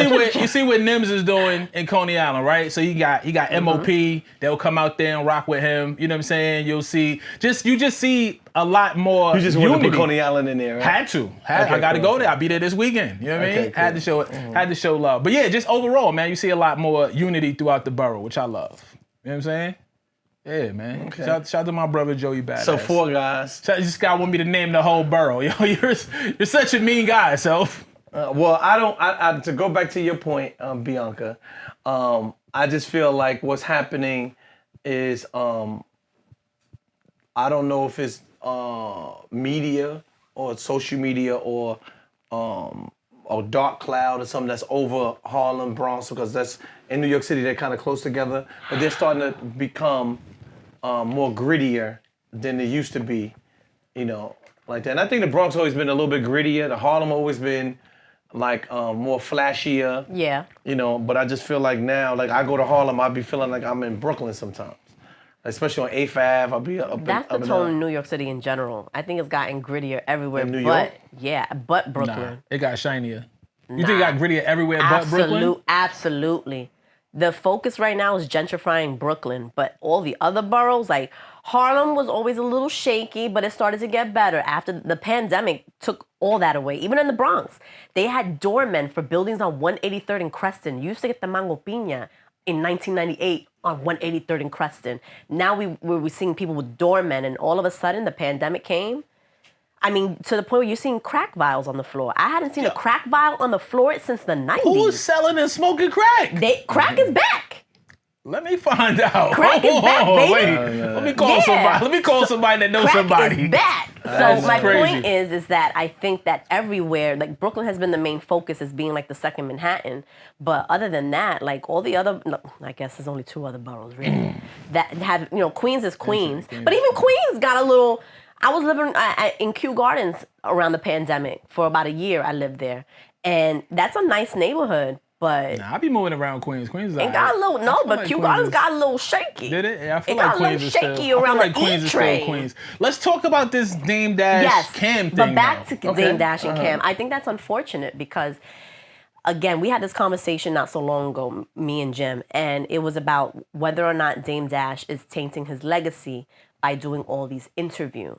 see what Nims is doing in Coney Island, right? So he got MOP. They'll come out there and rock with him. You know what I'm saying? You just see a lot more. You just want to unity. put Coney Island in there, right? Had to. Okay, I got to cool. go there. I'll be there this weekend. You know what I mean? Okay, Had to show it. Had to show love. But yeah, just overall, man, you see a lot more unity throughout the borough, which I love. You know what I'm saying? Yeah, man. Okay. Shout out to my brother Joey Badass. So 4 guys. This guy want me to name the whole borough. Yo, you're such a mean guy, self. Well, to go back to your point, Bianca, I just feel like what's happening is, I don't know if it's media or social media or dark cloud or something that's over Harlem, Bronx, because that's in New York City, they're kind of close together, but they're starting to become more grittier than they used to be, you know, like that. And I think the Bronx always been a little bit grittier. The Harlem always been like more flashier, Yeah. you know, but I just feel like now, like I go to Harlem, I be feeling like I'm in Brooklyn sometimes. Especially on 8th Ave, I'll be up That's the up and tone down. in New York City in general. I think it's gotten grittier everywhere. In New but York? yeah, but Nah, Brooklyn. it got shinier. You think it got grittier everywhere but Brooklyn? Absolutely. The focus right now is gentrifying Brooklyn, but all the other boroughs, like Harlem was always a little shaky, but it started to get better after the pandemic took all that away. Even in the Bronx, they had doormen for buildings on 183rd and Creston. You used to get the mango piña in 1998 on 183rd and Creston. Now we were seeing people with doormen, and all of a sudden the pandemic came. I mean, to the point where you're seeing crack vials on the floor. I hadn't seen a crack vial on the floor since the 90s. Who's selling and smoking crack? Crack is back. Let me find out. Crack is back, baby. Wait, let me call Yeah. somebody. Let me call somebody that knows Crack somebody. is back. That's So my crazy. point is that I think that everywhere, like Brooklyn has been the main focus as being like the second Manhattan. But other than that, like all the other, no, I guess there's only 2 other boroughs really that have, you know, Queens is Queens. But even Queens got a little. I was living in Kew Gardens around the pandemic for about a year. I lived there, and that's a nice neighborhood. But Nah, I be moving around Queens. Queens is it alright. got a little I no. feel But like Kew Queens Gardens is- got a little shaky. Did it? Yeah, I feel It like got a little Queens is still. shaky I feel around like the Queens E is still train. Queens. Let's talk about this Dame Dash Yes, Cam thing. but back now. to Dame Dash and Cam, I think that's unfortunate because, again, we had this conversation not so long ago, me and Jim, and it was about whether or not Dame Dash is tainting his legacy by doing all these interviews.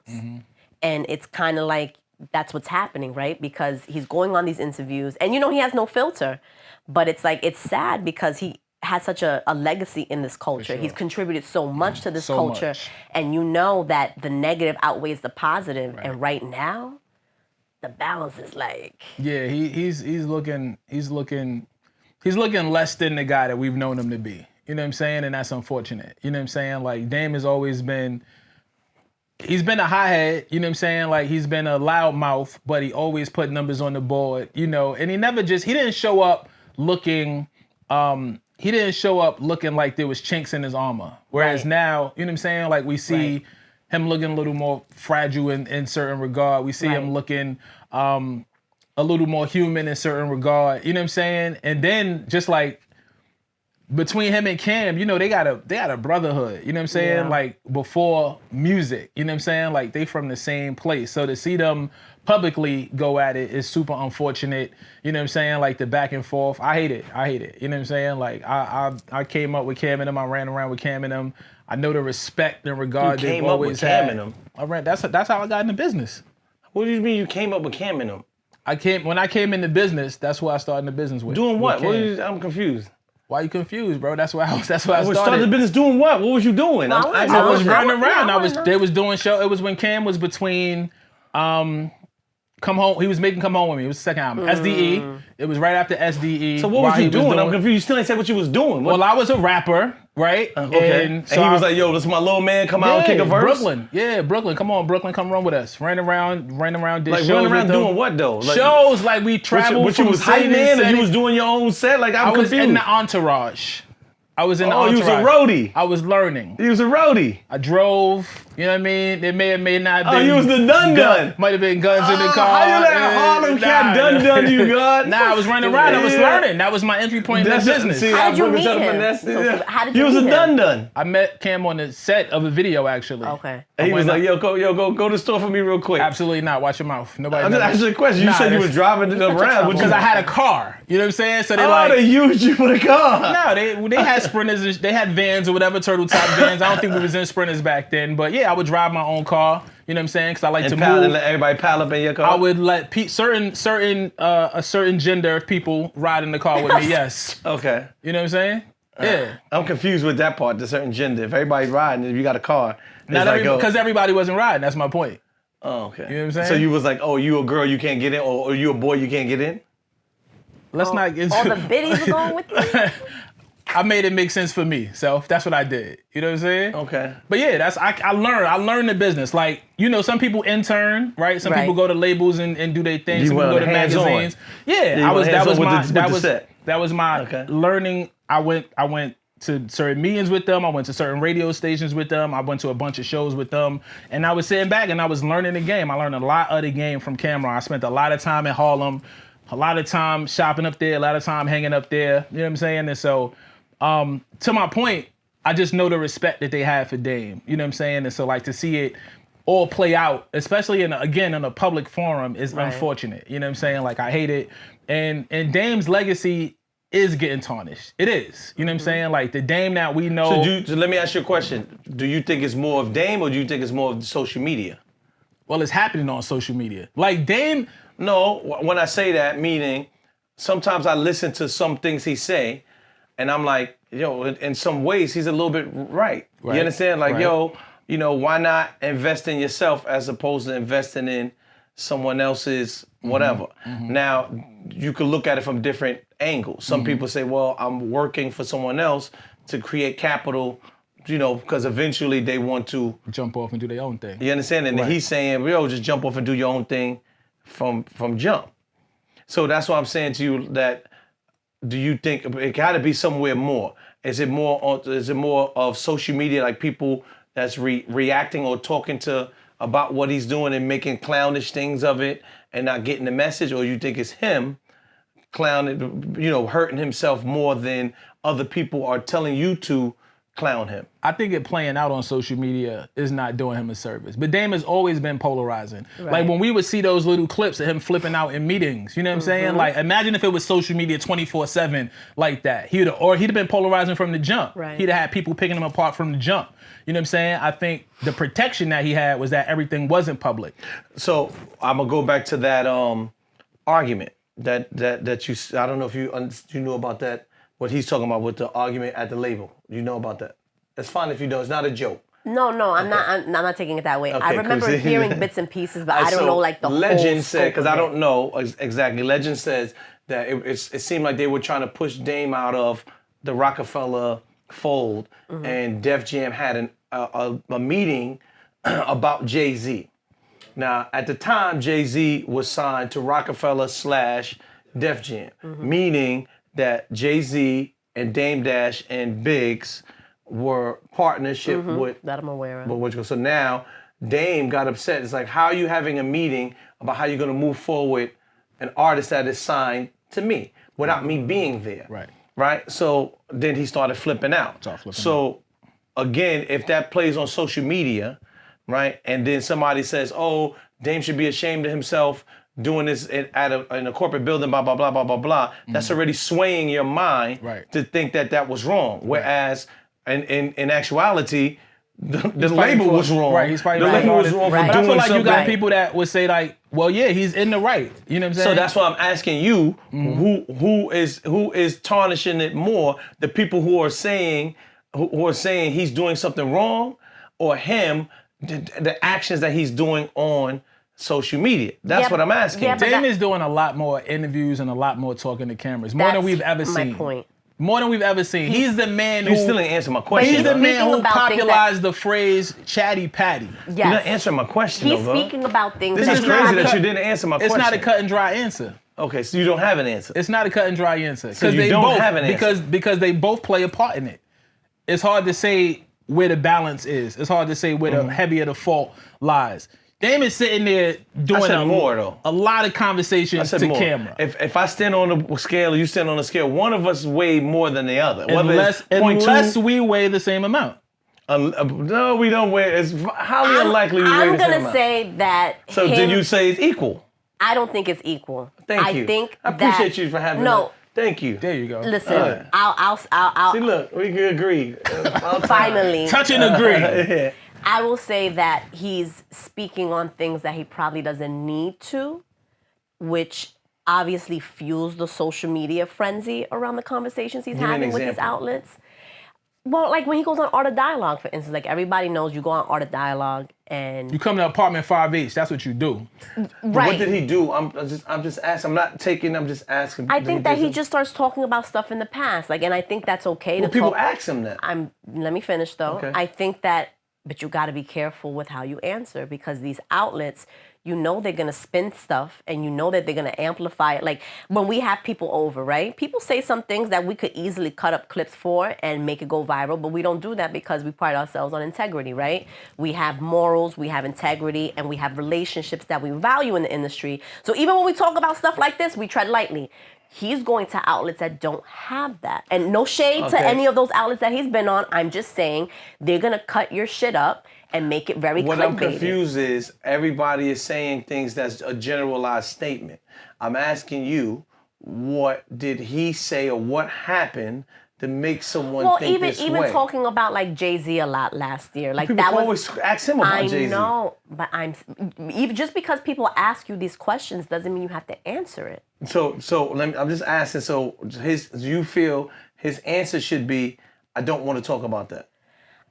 And it's kind of like that's what's happening, right? Because he's going on these interviews and he has no filter. But it's like, it's sad because he has such a legacy in this culture. He's contributed so much to this culture. And that the negative outweighs the positive. Right. And right now, the balance is like... Yeah, he's looking less than the guy that we've known him to be. You know what I'm saying? And that's unfortunate. You know what I'm saying? Like, Dame has always been... He's been a hothead, you know what I'm saying? Like, he's been a loudmouth, but he always put numbers on the board, and he didn't show up looking, like there was chinks in his armor. Whereas now, you know what I'm saying? Like, we see him looking a little more fragile in certain regard. We see him looking a little more human in certain regard, you know what I'm saying? And then just like, between him and Cam, they got a brotherhood, you know what I'm saying? Yeah. Like, before music, you know what I'm saying? Like, they from the same place. So to see them publicly go at it is super unfortunate, you know what I'm saying? Like, the back and forth, I hate it, you know what I'm saying? Like, I came up with Cam and them, I ran around with Cam and them. I know the respect and regard they've always had. You came up with Cam and them? That's how I got in the business. What do you mean you came up with Cam and them? When I came in the business, that's who I started the business with. Doing what? I'm confused. Why you confused, bro? That's why I started. Started the business doing what? What was you doing? I was running around. They was doing show. It was when Cam was between Come Home. He was making Come Home With Me. It was the second album. SDE. It was right after SDE. So what was you doing? I'm confused. You still ain't said what you was doing. Well, I was a rapper, right? Okay. And he was like, "Yo, this is my little man. Come out and kick a verse." Brooklyn. Yeah, Brooklyn. Come on, Brooklyn. Come run with us. Ran around. Did like, shows running around with them. doing what though? Like, shows like we traveled. But you was hype man, and you was doing your own set. Like I'm confused. I was in the entourage. I was in the entourage. You was a roadie. I was learning. You was a roadie. I drove. You know what I mean? There may or may not have been. You was the dun. Might have been guns in the car. How you let Harlem cat dun you got? I was running around. I was learning. That was my entry point in the business. How did you meet him? How did you meet him? You was a dun. I met Cam on the set of a video, actually. Okay. And he was like, go to the store for me real quick. Absolutely not. Watch your mouth. Nobody. I'm just asking a question. You said you was driving it around because I had a car. You know what I'm saying? So they used you for the car. No, they had Sprinters. They had vans or whatever, turtle top vans. I don't think we was in Sprinters back then, but yeah, I would drive my own car. You know what I'm saying? Because I like to move. And let everybody pile up in your car. I would let a certain gender of people ride in the car with me. Yes. Okay. You know what I'm saying? Yeah. I'm confused with that part. The certain gender. If everybody's riding, if you got a car, because everybody wasn't riding. That's my point. Oh, okay. You know what I'm saying? So you was like, oh, you a girl, you can't get in, or you a boy, you can't get in. Let's not get into all the biddies were going with you. I made it make sense for me, so that's what I did. You know what I'm saying? Okay. But yeah, I learned the business. Like, some people intern, right? Some people go to labels and do their things. Some people go to magazines. Yeah, that was my learning. I went to certain meetings with them. I went to certain radio stations with them. I went to a bunch of shows with them, and I was sitting back and I was learning the game. I learned a lot of the game from Cameron. I spent a lot of time in Harlem, a lot of time shopping up there, a lot of time hanging up there. You know what I'm saying? And so. To my point, I just know the respect that they have for Dame. You know what I'm saying? And so, like, to see it all play out, especially in a public forum, is unfortunate. You know what I'm saying? Like, I hate it. And Dame's legacy is getting tarnished. It is. You know what I'm saying? Like, the Dame that we know. So let me ask you a question. Do you think it's more of Dame, or do you think it's more of social media? Well, it's happening on social media. Like, Dame. No, when I say that, meaning sometimes I listen to some things he say, and I'm like, in some ways, he's a little bit right. You understand? Like, why not invest in yourself as opposed to investing in someone else's whatever? Mm-hmm. Now, you could look at it from different angles. Some people say, well, I'm working for someone else to create capital, because eventually they want to jump off and do their own thing. You understand? And he's saying, just jump off and do your own thing from jump. So that's why I'm saying to you that, do you think it got to be somewhere more? Is it more of social media, like people that's reacting or talking about what he's doing and making clownish things of it and not getting the message, or you think it's him clowning, hurting himself more than other people are telling you to clown him. I think it playing out on social media is not doing him a service. But Dame has always been polarizing. Right. Like when we would see those little clips of him flipping out in meetings, you know what I'm saying? Like imagine if it was social media 24/7 like that. He'd have been polarizing from the jump. Right. He'd have had people picking him apart from the jump. You know what I'm saying? I think the protection that he had was that everything wasn't public. So I'm gonna go back to that argument that you. I don't know if you knew about that. What he's talking about with the argument at the label. You know about that? It's fine if you don't. It's not a joke. No, I'm not taking it that way. Okay, I remember 'cause- hearing bits and pieces, but I don't know like the Legend whole said, because I scope of don't know exactly. Legend says that it seemed like they were trying to push Dame out of the Rockefeller fold, and Def Jam had a meeting about Jay-Z. Now, at the time, Jay-Z was signed to Rockefeller / Def Jam, meaning that Jay-Z and Dame Dash and Biggs were partnership with that I'm aware of. So now Dame got upset. It's like, how are you having a meeting about how you're going to move forward an artist that is signed to me without me being there? Right? So then he started flipping out. So again, if that plays on social media, right, and then somebody says, oh, Dame should be ashamed of himself doing this in a corporate building, blah, blah, blah, blah, blah, blah, that's already swaying your mind to think that was wrong. Whereas in actuality, the label was wrong. Right, he's fighting the label was wrong for But I doing feel like you got something. people that would say like, well, yeah, he's in the right. You know what I'm saying? So that's why I'm asking you, who is tarnishing it more? The people who are saying he's doing something wrong, or him, the actions that he's doing on social media. That's what I'm asking. Yeah, Dame is doing a lot more interviews and a lot more talking to cameras, more than we've ever seen. My point. More than we've ever seen. He's the man who... You still didn't answer my question. He's the man who Speaking about things popularized the phrase chatty patty. Yes. You're not answering my question, He's though, bro. speaking about things This that is he crazy hasn't- that you didn't answer my question. It's not a cut and dry answer. Okay, so you don't have an answer. It's not a cut and dry answer. So you they don't both, have an answer. Because they both play a part in it. It's hard to say where the balance is. It's hard to say where the heavier the fault lies. Dame is sitting there doing a lot of conversations to camera. If I stand on the scale, you stand on the scale, one of us weigh more than the other. Unless we weigh the same amount. No, we don't weigh. It's highly unlikely we weigh the same amount. I'm gonna say that. So did you say it's equal? I don't think it's equal. Thank you. I appreciate you for having that. Thank you. There you go. Listen, I'll See, look, we can agree. finally. Touch and agree. I will say that he's speaking on things that he probably doesn't need to, which obviously fuels the social media frenzy around the conversations he's having with his outlets. Well, like when he goes on Art of Dialogue, for instance, like everybody knows you go on Art of Dialogue and... You come to apartment 5H, that's what you do. Right. What did he do? I'm just asking. I'm just asking. I think that he just starts talking about stuff in the past. Like, and I think that's okay to people talk. ask him that. Let me finish though. Okay. I think that, but you got to be careful with how you answer, because these outlets, you know they're going to spin stuff and you know that they're going to amplify it. Like when we have people over, right? People say some things that we could easily cut up clips for and make it go viral, but we don't do that because we pride ourselves on integrity, right? We have morals, we have integrity, and we have relationships that we value in the industry. So even when we talk about stuff like this, we tread lightly. He's going to outlets that don't have that. And no shade to any of those outlets that he's been on. I'm just saying they're going to cut your shit up and make it very clickbaity. What I'm confused is everybody is saying things that's a generalized statement. I'm asking you, what did he say or what happened to make someone think this way? Well, even talking about like Jay-Z a lot last year, like people that was always ask him about Jay-Z. I know, but even just because people ask you these questions doesn't mean you have to answer it. So I'm just asking. So you feel his answer should be, I don't want to talk about that.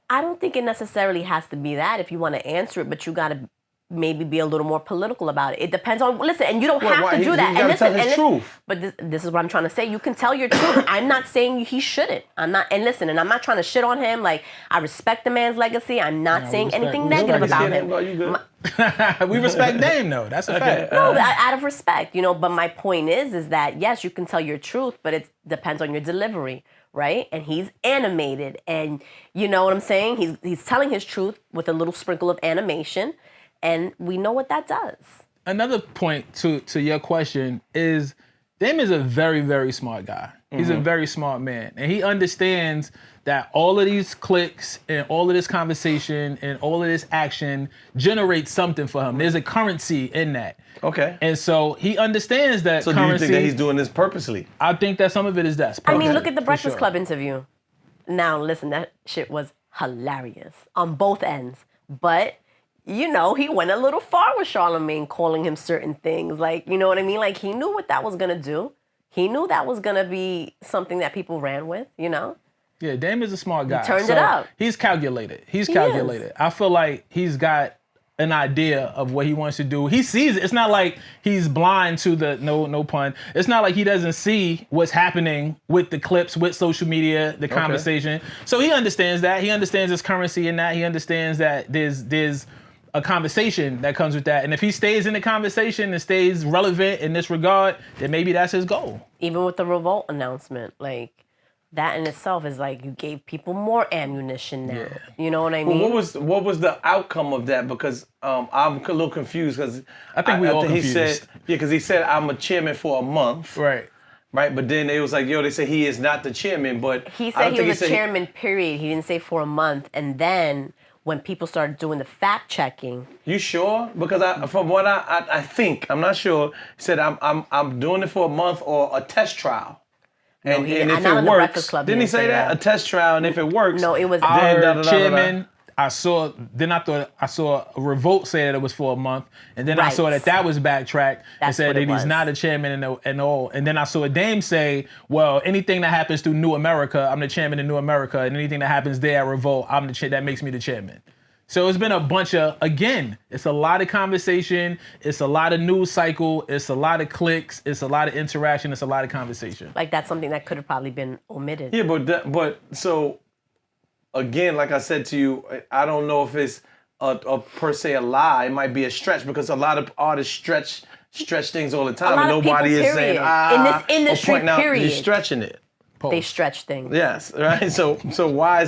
I don't think it necessarily has to be that if you want to answer it, but you got to maybe be a little more political about it. It depends on, listen, and you don't have to do that. You gotta tell his truth. But this is what I'm trying to say. You can tell your truth. I'm not saying he shouldn't. I'm not, and listen, and I'm not trying to shit on him. Like, I respect the man's legacy. I'm not saying anything negative about him. We respect Dame, though. That's a fact. No, out of respect, you know, but my point is that, yes, you can tell your truth, but it depends on your delivery, right? And he's animated, and you know what I'm saying? He's telling his truth with a little sprinkle of animation, and we know what that does. Another point to your question is Dame is a very, very smart guy. He's a very smart man. And he understands that all of these clicks and all of this conversation and all of this action generates something for him. There's a currency in that. Okay. And so he understands that So currency. do you think that he's doing this purposely? I think that some of it is that. I mean, look at the Breakfast Club interview. Now, listen, that shit was hilarious on both ends. But, you know, he went a little far with Charlamagne, calling him certain things. Like, you know what I mean? Like, he knew what that was going to do. He knew that was going to be something that people ran with, you know? Yeah, Dame is a smart guy. He turned it up. He's calculated. He's He calculated. is. I feel like he's got an idea of what he wants to do. He sees it. It's not like he's blind to the, no pun. It's not like he doesn't see what's happening with the clips, with social media, the conversation. So he understands that. He understands his currency in that. He understands that there's a conversation that comes with that. And if he stays in the conversation and stays relevant in this regard, then maybe that's his goal. Even with the revolt announcement, like, that in itself is like you gave people more ammunition now. Yeah. You know what I mean? Well, what was the outcome of that? Because I'm a little confused because I think we all he confused. said because he said I'm a chairman for a month, Right. right? But then it was like, yo, they said he is not the chairman, but He I said don't he think was a chairman, period. He didn't say for a month. And then when people started doing the fact checking, You sure? Because from what I think, I'm not sure. He said I'm doing it for a month or a test trial. And if not it on the works, Breakfast Club, didn't he say that? A test trial, and if it works, No, it was Our chairman, I saw a revolt say that it was for a month, and then I Right. saw that was backtracked and That's said what that it he's was. not a chairman and all. And then I saw a Dame say, well, anything that happens through New America, I'm the chairman of New America, and anything that happens there at Revolt, that makes me the chairman. So it's been a bunch of, again, it's a lot of conversation, it's a lot of news cycle, it's a lot of clicks, it's a lot of interaction, it's a lot of conversation. like that's something that could have probably been omitted. Yeah, but so again, like I said to you, I don't know if it's a per se a lie. It might be a stretch because a lot of artists stretch things all the time, lot and of nobody people, is saying period. In this industry, or pointing out period. you're stretching it. They stretch things. Yes, right. So why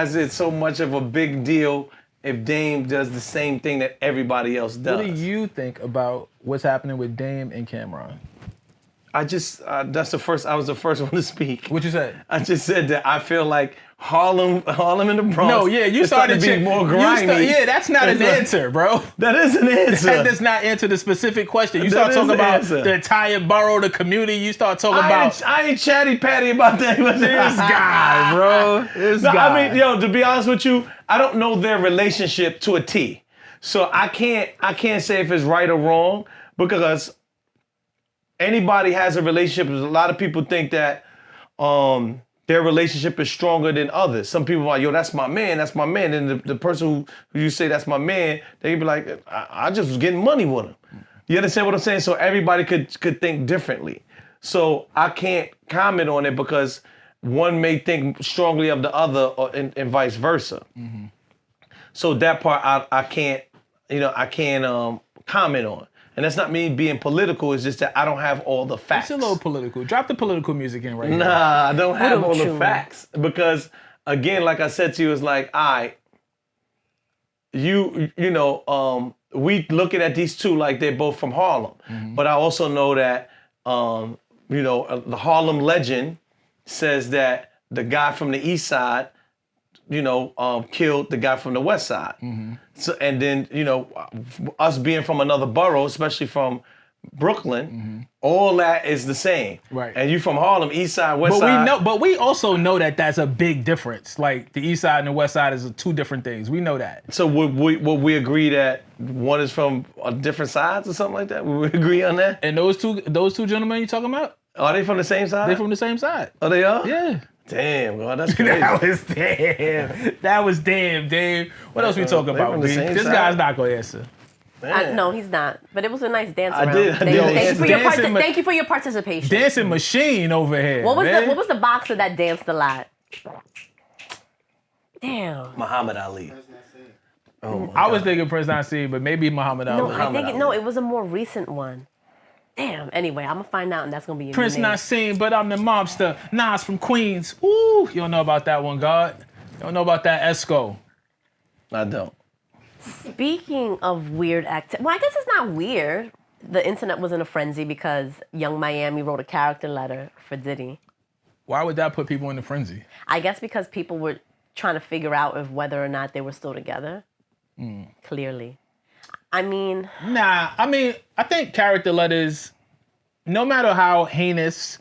is it so much of a big deal if Dame does the same thing that everybody else does? What do you think about what's happening with Dame and Cameron? I just I was the first one to speak. What you said? I just said that I feel like Harlem and the Bronx. No, yeah, you is starting started to be more grimy. yeah, that's not an answer, bro. That is an answer. That does not answer the specific question. You That start is talking the about answer. the entire borough, the community. You start talking about I ain't chatty patty about that. this guy, bro. This No, guy. I mean, yo, to be honest with you, I don't know their relationship to a T. So I can't say if it's right or wrong because anybody has a relationship. A lot of people think that their relationship is stronger than others. Some people are like, yo, that's my man. And the person who you say that's my man, they be like, I just was getting money with him. You understand what I'm saying? So everybody could think differently. So I can't comment on it because one may think strongly of the other and vice versa. Mm-hmm. So that part I can't comment on. And that's not me being political, it's just that I don't have all the facts. It's a little political. Drop the political music in right now. Nah, I don't have all the you? facts. Because again, like I said to you, it's like, we looking at these two like they're both from Harlem. Mm-hmm. But I also know that the Harlem legend says that the guy from the east side killed the guy from the west side. Mm-hmm. So, and then, us being from another borough, especially from Brooklyn, all that is the same. Right. And you from Harlem, east side, west side. But we also know that that's a big difference. Like the east side and the west side is two different things. We know that. So would we agree that one is from different sides or something like that? Would we agree on that? And those two gentlemen you talking about? Are they from the same side? They're from the same side. Oh, they are? Yeah. Damn, God, that's crazy. That was damn, Dave. What else we talking they about, from the B? same This side? guy's not gonna answer. No, he's not. But it was a nice dance I around. did Thank you for your participation. Dancing machine over here. What man. was the boxer that danced a lot? Damn. Muhammad Ali. Oh, I was thinking Prince Nassim, but maybe Muhammad Ali. No, I think it was a more recent one. Damn. Anyway, I'm gonna find out, and that's gonna be your Prince new name. Nassim, but I'm the mobster. Nas from Queens. Ooh, you don't know about that one, God. You don't know about that Esco. I don't. Speaking of weird activity, well, I guess it's not weird. the internet was in a frenzy because Young Miami wrote a character letter for Diddy. Why would that put people in a frenzy? I guess because people were trying to figure out if whether or not they were still together. Clearly. I mean... Nah, I think character letters, no matter how heinous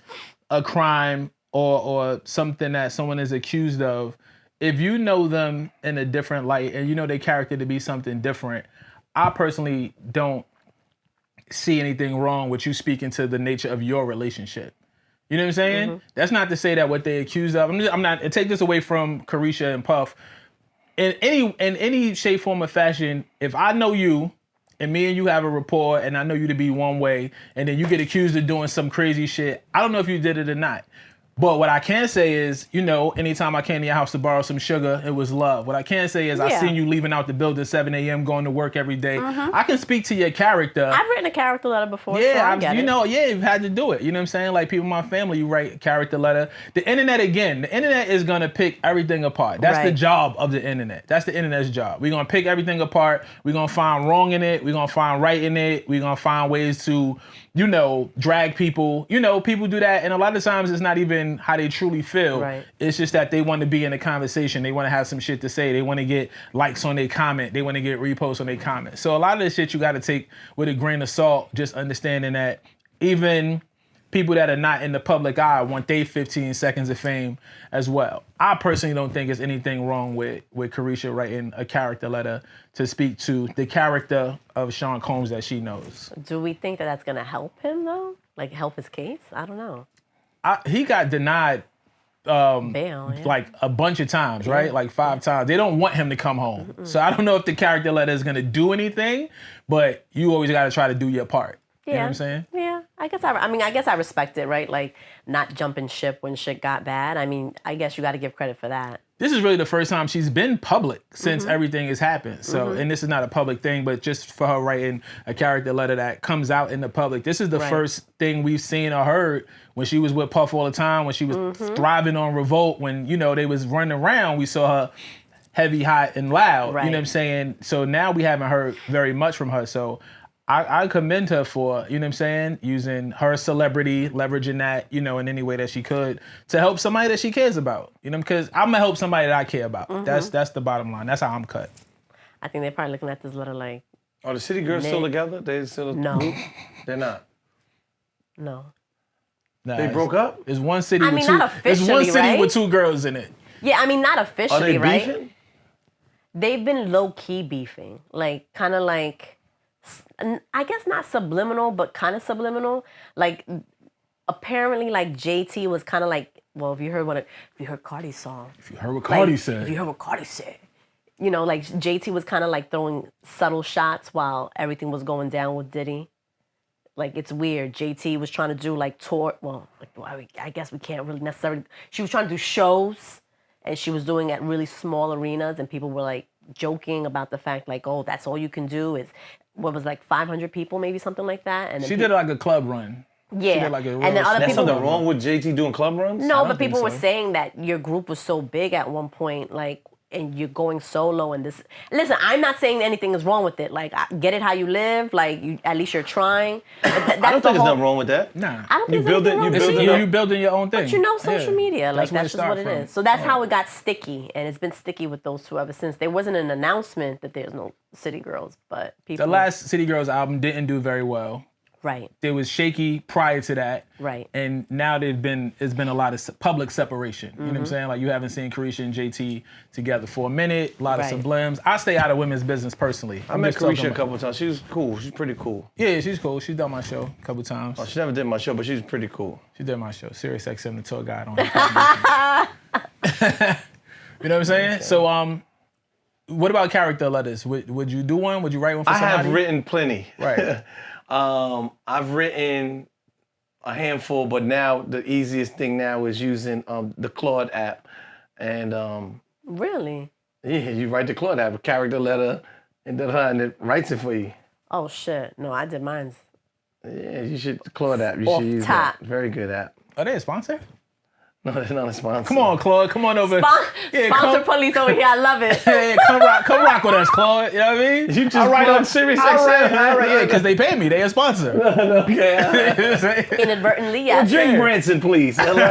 a crime or something that someone is accused of, if you know them in a different light and you know their character to be something different, I personally don't see anything wrong with you speaking to the nature of your relationship. You know what I'm saying? That's not to say that what they accused of. I'm not. Take this away from Carisha and Puff. In any shape, form, or fashion, if I know you and me and you have a rapport and I know you to be one way, and then you get accused of doing some crazy shit, I don't know if you did it or not. But what I can say is, anytime I came to your house to borrow some sugar, it was love. What I can say is I seen you leaving out the building at 7 a.m. going to work every day. I can speak to your character. I've written a character letter before, yeah, so I get it. You've had to do it. You know what I'm saying? Like people in my family, you write a character letter. The internet is going to pick everything apart. That's the job of the internet. That's the internet's job. We're going to pick everything apart. We're going to find wrong in it. We're going to find right in it. We're going to find ways to, drag people. People do that. And a lot of times it's not even how they truly feel. Right. It's just that they want to be in a conversation. They want to have some shit to say. They want to get likes on their comment. They want to get reposts on their comment. So a lot of this shit you got to take with a grain of salt, just understanding that even people that are not in the public eye want their 15 seconds of fame as well. I personally don't think there's anything wrong with Carisha writing a character letter to speak to the character of Sean Combs that she knows. Do we think that that's going to help him, though? Like, help his case? I don't know. He got denied bail, like a bunch of times, right? Like 5 times. They don't want him to come home. So I don't know if the character letter is going to do anything, but you always got to try to do your part. You know what I'm saying? Yeah. I guess I respect it, right? Like, not jumping ship when shit got bad. I mean, I guess you got to give credit for that. This is really the first time she's been public since everything has happened. So, and this is not a public thing, but just for her writing a character letter that comes out in the public. This is the first thing we've seen or heard when she was with Puff all the time, when she was thriving on Revolt, when, they was running around, we saw her heavy, hot, and loud. Right. You know what I'm saying? So now we haven't heard very much from her. So I commend her for, using her celebrity, leveraging that, in any way that she could to help somebody that she cares about. Because I'm gonna help somebody that I care about. That's the bottom line. That's how I'm cut. I think they're probably looking at this letter like... Are the city girls still together? They still... No. They're not? No. Nah, they broke up? There's one city with two... Not officially, there's one city right? with 2 girls in it. Yeah, not officially, Are they right? beefing? They've been low-key beefing. Like, kind of like... I guess not subliminal, but kind of subliminal. Like, apparently, like, JT was kind of like, well, if you heard Cardi's song. If you heard what Cardi said. If you heard what Cardi said. Like, JT was kind of like throwing subtle shots while everything was going down with Diddy. Like, it's weird. JT was trying to do, like, I guess we can't really necessarily... She was trying to do shows, and she was doing at really small arenas, and people were, like, joking about the fact, like, oh, that's all you can do is... What was like 500 people, maybe something like that. And she did like a club run. Yeah, she did like a and then other That's people. something wrong with JT doing club runs? No, but people were saying that your group was so big at one point, like, and you're going solo and this. Listen, I'm not saying anything is wrong with it. Like, get it how you live. Like, at least you're trying. I don't think there's nothing wrong with that. Nah, I don't think there's anything wrong with it. You building your own thing. But social media, like that's just what it is. So that's how it got sticky, and it's been sticky with those 2 ever since. There wasn't an announcement that there's no City Girls, but people. The last City Girls album didn't do very well. Right. It was shaky prior to that. Right. And now it's been a lot of public separation. You know what I'm saying? Like, you haven't seen Carisha and JT together for a minute. A lot of sublims. I stay out of women's business personally. I met Carisha a couple of times. She was cool. She's pretty cool. Yeah, she's cool. She's done my show a couple of times. Oh, she never did my show, but she's pretty cool. She did my show. Sirius XM, the tour guide on her. You know what I'm saying? Okay. So, what about character letters? Would you do one? Would you write one for somebody? I have written plenty. Right. I've written a handful, but now the easiest thing now is using the Claude app. And really? Yeah, you write the Claude app, a character letter, and it writes it for you. Oh shit! No, I did mine's. Yeah, you should Claude app. You Off should use top. that. Very good app. Are they a sponsor? No, they're not a sponsor. Come on, Claude. Come on over. Sponsor police over here. I love it. Yeah, come rock with us, Claude. You know what I mean? You just write on Sirius XM. Yeah, because they pay me. They a sponsor. Okay. Inadvertently, yes. Drink Branson, please. Hello.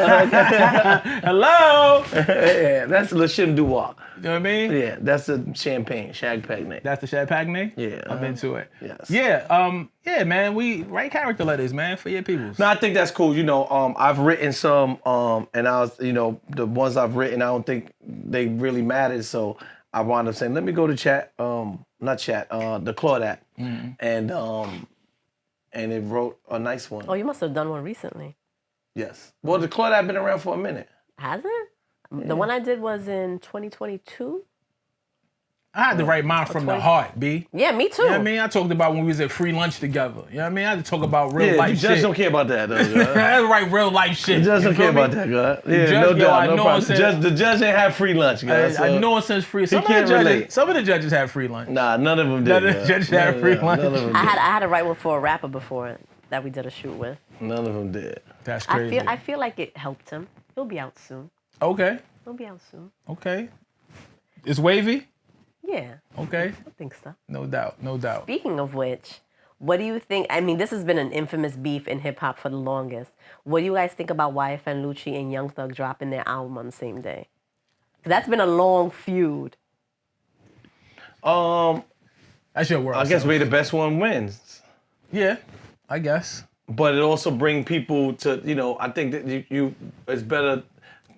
Hello. Yeah, that's Le Chim Dubois. You know what I mean? Yeah, that's the champagne, Champagne. That's the Champagne? Yeah. I'm into it. Yes. Yeah, yeah, man, we write character letters, man, for your peoples. No, I think that's cool. You know, I've written some, and I was, you know, the ones I've written, I don't think they really mattered. So I wound up saying, let me go to chat, not chat, the Claude app, and it wrote a nice one. Oh, you must have done one recently. Yes. Well, the Claude app been around for a minute. Has it? Yeah. The one I did was in 2022. I had to write mine from the heart, B. Yeah, me too. You know what I mean? I talked about when we was at free lunch together. You know what I mean? I had to talk about real life the judge shit. don't care about that, though, I had to write real life shit. The judge don't care about that, God. Yeah, no doubt, no problem. The judge ain't have free lunch, guys. I know it says free. Some of the judges have free lunch. Nah, none of them did. None of the judges had free lunch. I had to write one for a rapper before that we did a shoot with. None of them did. That's crazy. I feel like it helped him. He'll be out soon. Okay. He'll be out soon. Okay. It's wavy? Yeah. Okay. I think so. No doubt. No doubt. Speaking of which, what do you think? I mean, this has been an infamous beef in hip hop for the longest. What do you guys think about YFN Lucci and Young Thug dropping their album on the same day? 'Cause that's been a long feud. That's your word. I guess the best one wins. Yeah, I guess. But it also bring people to, you know, I think that you it's better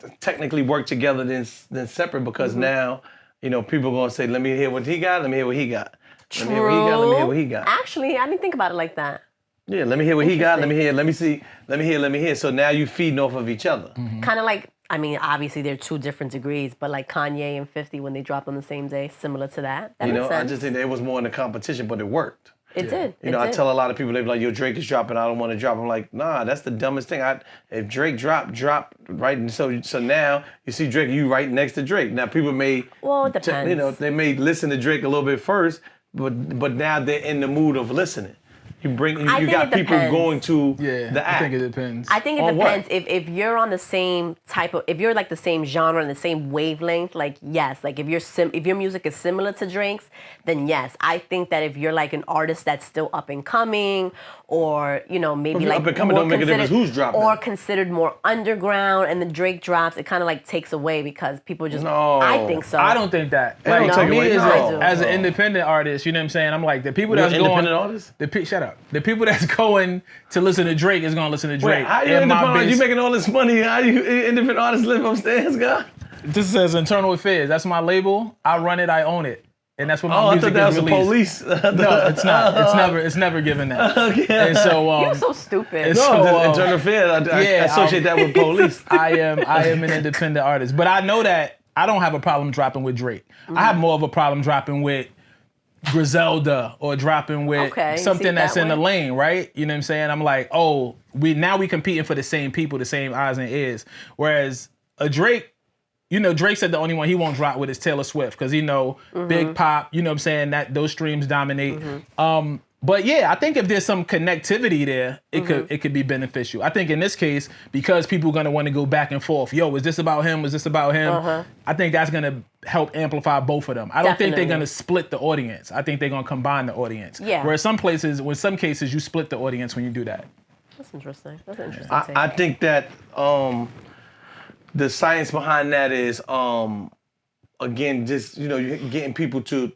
to technically work together than separate, because now, you know, people are gonna say, let me hear what he got, let me hear what he got. True. Let me hear what he got, let me hear what he got. Actually, I didn't think about it like that. Yeah, let me hear what he got, let me hear, let me see, let me hear. So now you feeding off of each other. Kind of like, I mean, obviously they're two different degrees, but like Kanye and 50 when they dropped on the same day, similar to that. That You makes know, sense. I just think there was more in the competition, but it worked. It did. You know, I tell a lot of people, they be like, yo, Drake is dropping, I don't want to drop. I'm like, nah, that's the dumbest thing. If Drake drop right. And so now you see Drake, you right next to Drake. Now people may, Well, it depends. you know, they may listen to Drake a little bit first, but now they're in the mood of listening. You got people going to the app. I think it depends. I think it depends. If you're on the same type of, if you're like the same genre and the same wavelength, like yes, like if your music is similar to Drake's, then yes. I think that if you're like an artist that's still up and coming, or you know maybe like up and coming, don't make a difference who's dropping, or considered more underground, and then Drake drops, it kind of like takes away because people just. No. I think so. I don't think that. It don't take away. As an independent artist, you know what I'm saying? I'm like, the people that's going. Independent artists? Shut up. The people that's going to listen to Drake is going to listen to Drake. Wait, how you independent artist? You making all this money? How you independent artists live upstairs, God? This says Internal Affairs. That's my label. I run it. I own it. And that's what my music is released. I thought that was the police. No, it's not. It's never given that. Okay. And so You're so stupid. No, Internal Affairs. I associate that with police. I am an independent artist, but I know that I don't have a problem dropping with Drake. I have more of a problem dropping with Griselda or dropping with something that's in the lane, right? You know what I'm saying? I'm like, oh, we competing for the same people, the same eyes and ears. Whereas a Drake, you know, Drake said the only one he won't drop with is Taylor Swift, because he know Big Pop, you know what I'm saying, that those streams dominate. But yeah, I think if there's some connectivity there, it could be beneficial. I think in this case, because people are gonna want to go back and forth, yo, is this about him? Is this about him? I think that's gonna help amplify both of them. I don't think they're gonna split the audience. I think they're gonna combine the audience. Yeah. Whereas some cases, you split the audience when you do that. That's interesting. That's an interesting take. I think that the science behind that is again, just, you know, you're getting people to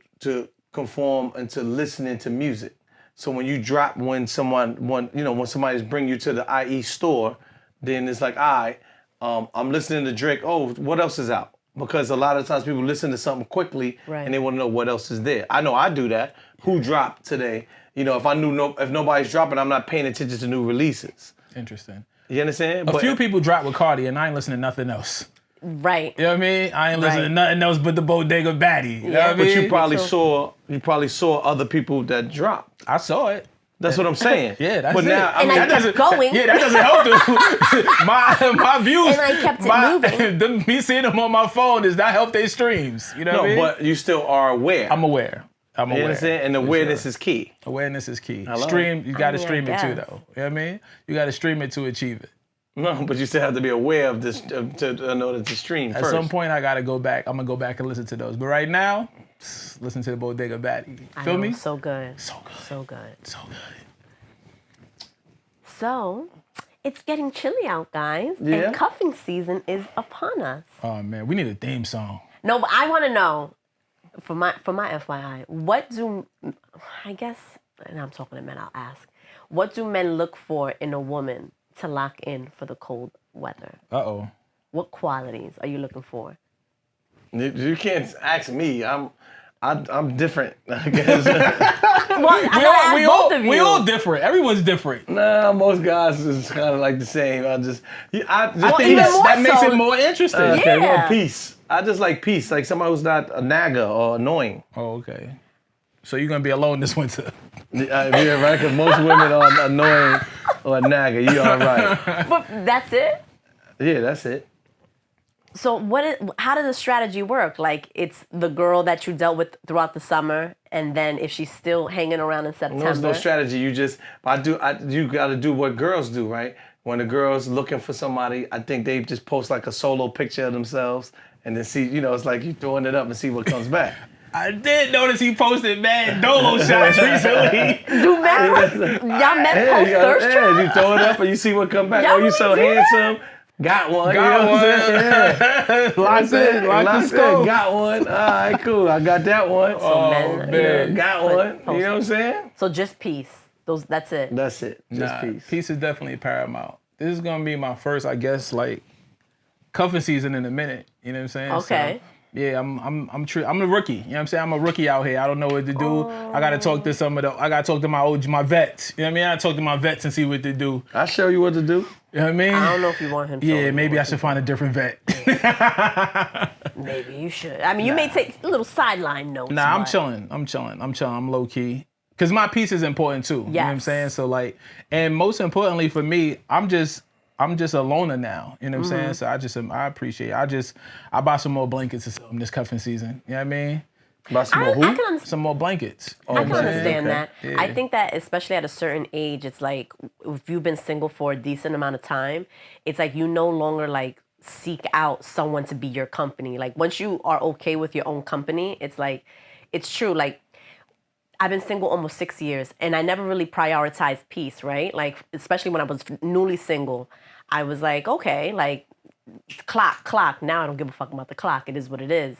conform and to listening to music. So when you drop, when somebody's bring you to the IE store, then it's like, all right, I'm listening to Drake. Oh, what else is out? Because a lot of times people listen to something quickly and they want to know what else is there. I know I do that. Who dropped today? You know, if nobody's dropping, I'm not paying attention to new releases. Interesting. You understand? A few people drop with Cardi, and I ain't listening to nothing else. Right. You know what I mean? I ain't listening to nothing else but the Bodega Baddie. You know what I But mean? you probably saw other people that dropped. I saw it. That's what I'm saying. Yeah, that's but it. now, And I kept going. Yeah, that doesn't help my views. And I kept it moving. Me seeing them on my phone does not help their streams. You know what I mean? But you still are aware. I'm aware. You understand? And awareness is key. Awareness is key. Hello? You got to stream it too, guess. though. You know what I mean? You got to stream it to achieve it. No, but you still have to be aware of this in order to stream At first. some point, I gotta go back. I'm gonna go back and listen to those. But right now, listen to the Bodega Baddie. Feel me? So good. So good. So good. So good. So, it's getting chilly out, guys. Yeah. And cuffing season is upon us. Oh man, we need a theme song. No, but I want to know, for my FYI, what do, I guess, and I'm talking to men, I'll ask, what do men look for in a woman to lock in for the cold weather? Uh-oh. What qualities are you looking for? You can't ask me. I'm different. I guess. Well, I gotta ask both of you. We all different. Everyone's different. Nah, most guys is kind of like the same. I think even more that makes so. it more interesting. Okay, Yeah. well, peace. I just like peace. Like somebody who's not a nagger or annoying. Oh, okay. So you're gonna be alone this winter. Yeah, right. Because most women are annoying or a nagger. You all right? But that's it? Yeah, that's it. So how does the strategy work? Like, it's the girl that you dealt with throughout the summer, and then if she's still hanging around in September. There's no strategy. You got to do what girls do, right? When the girl's looking for somebody, I think they just post like a solo picture of themselves and then see, it's like you throwing it up and see what comes back. I did notice he posted mad Dolo shots recently. Do men y'all men post thirst traps? You throw it up and you see what comes back. Y'all Oh, you really so do that? handsome. Got one. Got you know what I'm one. saying? Yeah. Locked in. Locked the scope. Got one. All right, cool. I got that one. men, man. Got one. You know what I'm saying? So just peace. That's it. That's it. Just peace. Peace is definitely paramount. This is gonna be my first, I guess, like cuffing season in a minute. You know what I'm saying? Okay. So, yeah, I'm a rookie. You know what I'm saying? I'm a rookie out here. I don't know what to do. I gotta talk to my vets. You know what I mean? I talk to my vets and see what to do. I'll show you what to do. You know what I mean? I don't know if you want him to. Yeah, maybe I should find a different vet. Maybe you should. I mean, you may take little sideline notes. Nah, I'm but- chilling. I'm low key. Cause my piece is important too. You know what I'm Yes. saying? So like, and most importantly for me, I'm just a loner now. You know what I'm saying? So I appreciate it. I buy some more blankets or something this cuffing season. You know what I mean? About some I more who? can understand. Some more blankets. I can understand Okay. that. Yeah. I think that especially at a certain age, it's like if you've been single for a decent amount of time, it's like you no longer like seek out someone to be your company. Like once you are okay with your own company, it's like, it's true. Like I've been single almost 6 years and I never really prioritized peace, right? Like, especially when I was newly single, I was like, okay, like clock. Now I don't give a fuck about the clock. It is what it is.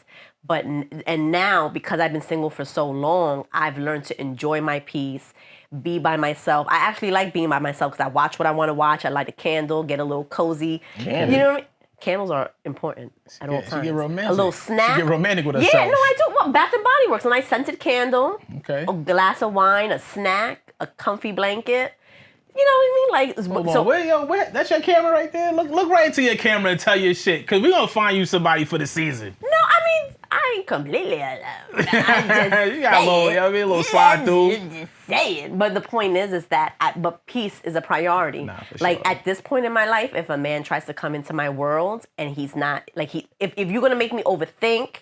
But, and now because I've been single for so long, I've learned to enjoy my peace, be by myself. I actually like being by myself because I watch what I want to watch. I light a candle, get a little cozy. Candy. You know what I mean? Candles are important at all times. She get romantic. A little snack. She get romantic with herself. Yeah, no, I do. Well, Bath and Body Works. A nice scented candle. Okay. A glass of wine, a snack, a comfy blanket. You know what I mean? Like, Hold on, where, that's your camera right there? Look right into your camera and tell your shit. Cause we gonna find you somebody for the season. no, I mean, I ain't completely alone. I'm just You got a little, you know what I mean? A little slide through. Just saying. But the point is that, but peace is a priority. Nah, for like sure. at this point in my life, if a man tries to come into my world and he's not, like if you're gonna make me overthink,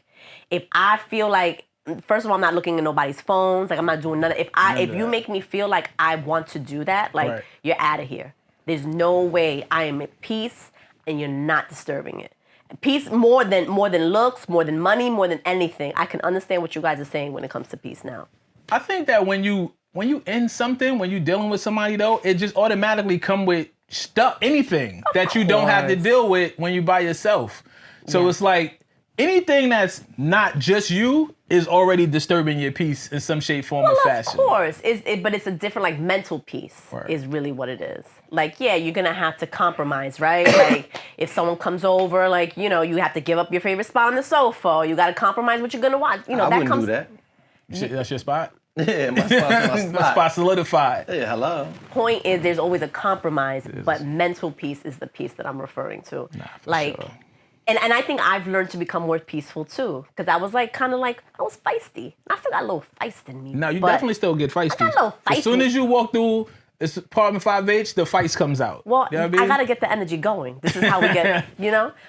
if I feel like, first of all, I'm not looking at nobody's phones. Like I'm not doing nothing. If you make me feel like I want to do that, like Right. you're out of here. There's no way I am at peace and you're not disturbing it. Peace more than looks, more than money, more than anything. I can understand what you guys are saying when it comes to peace now. I think that when you in something, when you dealing with somebody though, it just automatically come with stuff, anything that you don't have to course. deal with when you by yourself. So Yes. it's like anything that's not just you is already disturbing your peace in some shape, form, or fashion. Of course, but it's a different like mental peace Right. is really what it is. Like yeah, you're gonna have to compromise, right? Like if someone comes over, like you have to give up your favorite spot on the sofa. You got to compromise what you're gonna watch. I that wouldn't comes. do that. That's your spot? Yeah, my spot's my spot. Spot solidified. Yeah, hello. Point is, there's always a compromise, but mental peace is the peace that I'm referring to. For like. sure. And I think I've learned to become more peaceful too, because I was like I was feisty. I still got a little feist in me. No, you but definitely still get feisty. I got a little As soon feisty. as you walk through this apartment 5H, the feist comes out. Well, You know what I mean? gotta get the energy going. This is how we get,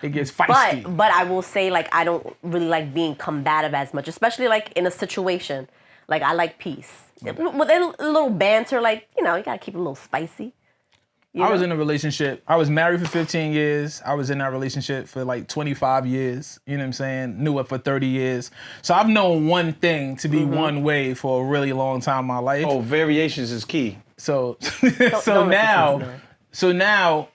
It gets feisty. But I will say, like, I don't really like being combative as much, especially like in a situation. Like I like peace with a little banter. Like you gotta keep it a little spicy. You I was know? in a relationship. I was married for 15 years. I was in that relationship for like 25 years. You know what I'm saying? Knew it for 30 years. So I've known one thing to be one way for a really long time in my life. Oh, variations is key. So Don't listen to this, man.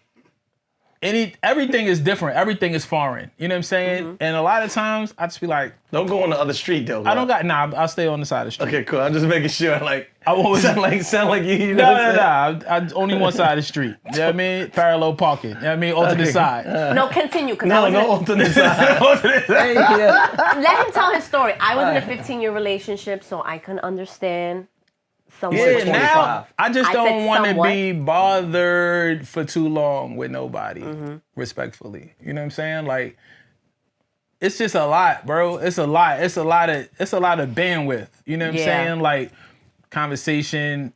everything is different. Everything is foreign. You know what I'm saying? And a lot of times I just be like, Don't go on the other street though. I'll stay on the side of the street. Okay, cool. I'm just making sure. Like, I always sound like you. You know No. I only one side of the street. You know what I mean? Parallel parking. You know what I mean? Alternate side. No, continue. Cause No, alternate side. Let him tell his story. I was in a 15-year relationship, so I can understand. Yeah, now I just I don't said want to somewhat. be bothered for too long with nobody, respectfully. You know what I'm saying? Like, it's just a lot, bro. It's a lot. It's a lot of bandwidth. You know what I'm saying? Like, conversation,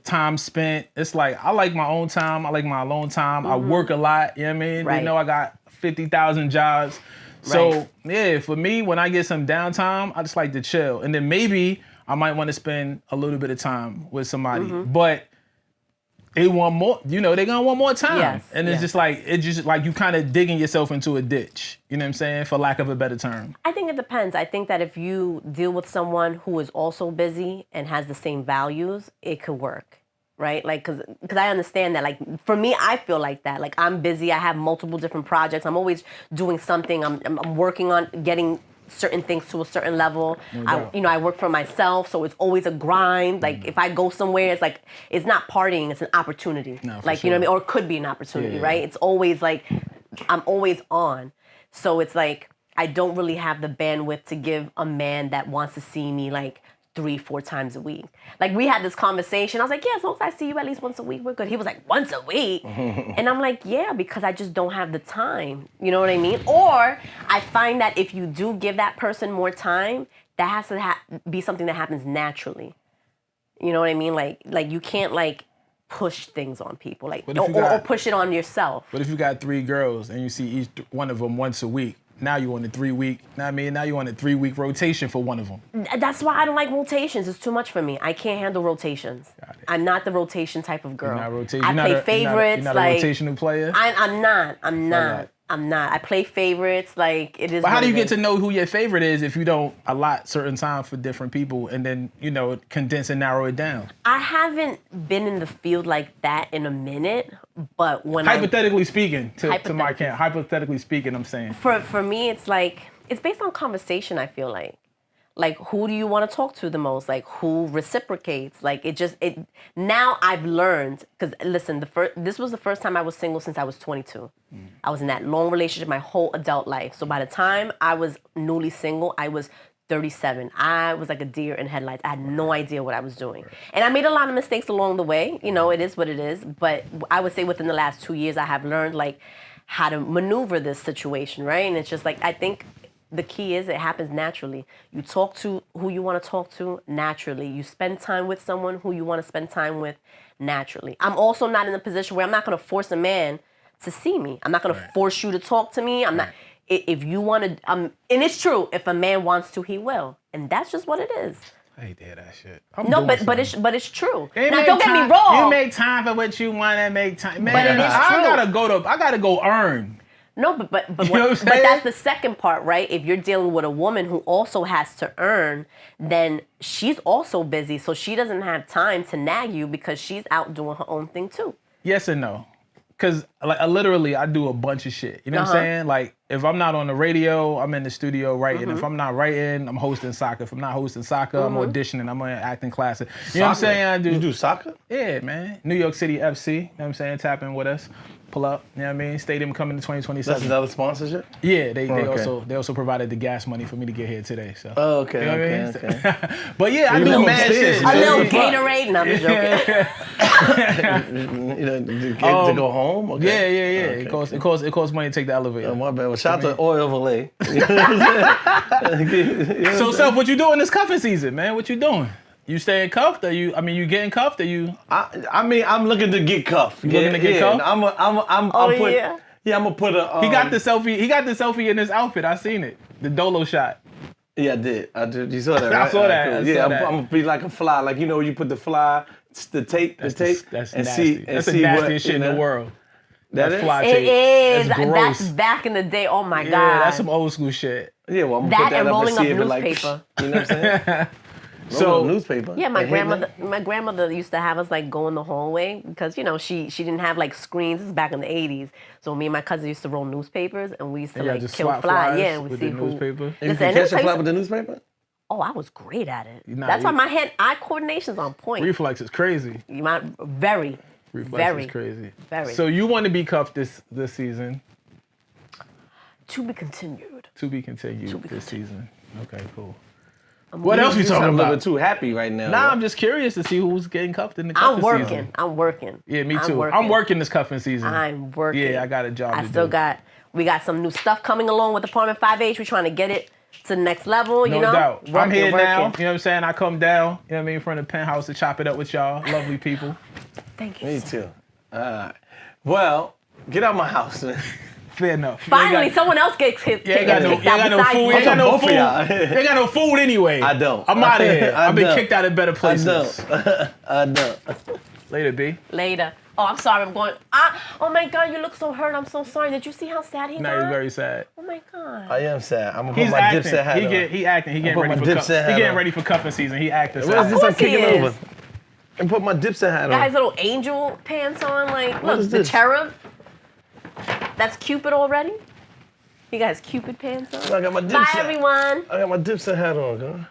time spent. It's like, I like my own time. I like my alone time. I work a lot. You know what I mean? Right. I got 50,000 jobs. So, yeah, for me, when I get some downtime, I just like to chill. And then maybe I might want to spend a little bit of time with somebody. But they want more, they're going to want more time. Yes, and it's just like you kind of digging yourself into a ditch. You know what I'm saying? For lack of a better term. I think it depends. I think that if you deal with someone who is also busy and has the same values, it could work, right? Like, because I understand that. Like, for me, I feel like that. Like, I'm busy. I have multiple different projects. I'm always doing something. I'm working on getting certain things to a certain level. I work for myself, so it's always a grind. Like, if I go somewhere, it's like, it's not partying, it's an opportunity. No, like, sure. you know what I mean? Or it could be an opportunity, right? It's always like, I'm always on. So it's like, I don't really have the bandwidth to give a man that wants to see me like 3-4 times a week. Like, we had this conversation. I was like, yeah, as long as I see you at least once a week, we're good. He was like, once a week? And I'm like, yeah, because I just don't have the time. You know what I mean? Or I find that if you do give that person more time, that has to be something that happens naturally. You know what I mean? Like you can't like push things on people, like or push it on yourself. But if you got 3 girls and you see each one of them once a week, now you on a 3-week. Now you on a 3-week rotation for one of them. That's why I don't like rotations. It's too much for me. I can't handle rotations. I'm not the rotation type of girl. You're not rotation. I play favorites. You're not like, a rotational player. I'm not. I play favorites. Like, it is. But how what do you it get is. to know who your favorite is if you don't allot certain time for different people and then condense and narrow it down? I haven't been in the field like that in a minute, but when hypothetically speaking, to my camp, hypothetically speaking, I'm saying for me, it's like it's based on conversation. I feel like who do you want to talk to the most? Like, who reciprocates? Like, it now I've learned, because listen, this was the first time I was single since I was 22. I was in that long relationship my whole adult life. So by the time I was newly single, I was 37. I was like a deer in headlights. I had no idea what I was doing. And I made a lot of mistakes along the way. It is what it is. But I would say within the last 2 years, I have learned like how to maneuver this situation, right? And it's just like, I think the key is it happens naturally. You talk to who you want to talk to naturally. You spend time with someone who you want to spend time with naturally. I'm also not in a position where I'm not going to force a man to see me. I'm not going to force you to talk to me. I'm not. If you want to, and it's true. If a man wants to, he will, and that's just what it is. I hate to hear that shit. But it's true. Now, don't get me wrong. You make time for what you want to make time. Man, But it is true. I gotta go earn. No, but You know what I'm but saying? that's the second part, right? If you're dealing with a woman who also has to earn, then she's also busy, so she doesn't have time to nag you because she's out doing her own thing too. Yes and no. Cause like I do a bunch of shit. You know what I'm saying? Like, if I'm not on the radio, I'm in the studio writing. If I'm not writing, I'm hosting soccer. If I'm not hosting soccer, I'm auditioning. I'm in acting classes. You know what I'm saying? You do soccer? Yeah, man. New York City FC. You know what I'm saying? Tap in with us. Pull up. You know what I mean? Stadium coming to 2027. That's another sponsorship? Yeah, they Okay. also provided the gas money for me to get here today. So. Oh, okay, You know what I mean? okay. But yeah, I You do live mad upstairs, shit. you A Yeah, little fuck. Gatorade? No, I'm joking. To go home? Okay. Yeah. Okay. It costs money to take the elevator. Oh, my bad. Well, shout out to Oil Valet. So, Self, what you doing this cuffing season, man? What you doing? You staying cuffed? You getting cuffed? I mean, I'm looking to get cuffed. You looking to get cuffed? I'm put, yeah? Yeah, I'm gonna put a. He got the selfie in his outfit. I seen it. The Dolo shot. Yeah, I did. You saw that, right? I saw that. Cool. I saw that. I'm gonna be like a fly. Like, you put the fly the tape, That's and nasty. see, and That's the see what, nastiest shit in the world. That That's is? fly It tape. is. That's gross. That's back in the day. Oh my Yeah, god. that's some old school shit. Yeah, well, I'm gonna That put that and up and rolling see up if it like, newspaper. you know what I'm saying? So- Roll up newspaper. Yeah, and hit me. my grandmother used to have us like go in the hallway because she didn't have like screens. This is back in the 80s. So me and my cousin used to roll newspapers and we used to Yeah, like just kill swap flies. flies Yeah, and we with see the who. newspaper. You Listen, can and let me catch a tell you fly some- with the newspaper? Oh, I was great at it. Nah, That's why you- my eye coordination's on point. Reflex is crazy. Very, Reflex very, is crazy. very. So you want to be cuffed this season? To be continued. To be continued To be this continued. season. Okay, cool. What else we You sound talking a little about? bit too happy right now. Nah, bro. I'm just curious to see who's getting cuffed in the cuffing I'm working. season. I'm working. Yeah, me too. I'm I'm working this cuffing season. I'm working. Yeah, I got a job I to still do. we got some new stuff coming along with Apartment 5H. We're trying to get it to the next level, No you know? doubt. I'm Working, here now. You know working. what I'm saying? I come down, you know what I mean, in front of the penthouse to chop it up with y'all. Lovely people. Thank you. Me too. Well, get out my house, man. Fair enough. Finally, someone else gets hit. You ain't got no, you ain't got no food. You ain't got no Both of food. You y'all. ain't got no food anyway. I don't. I'm out of here. I I've been don't. kicked out of better I places. know. I know. Later, B. Later. Oh, I'm sorry. I'm going. Oh my God, you look so hurt. I'm so sorry. Did you see how sad he Now got? he's very sad. Oh my God. I am sad. I'm gonna put He's my acting. Dipset hat on. He acting. He getting put ready my for Dipset hat he getting on. ready for cuffing season. He acting. What is this? I'm course he kicking is. over. And put my Dipset hat Got his on. little angel pants on. Like, What look, is the this? cherub. That's Cupid already. He got his Cupid pants on. I got my Bye, Dipset. everyone. I got my Dipset hat on, girl.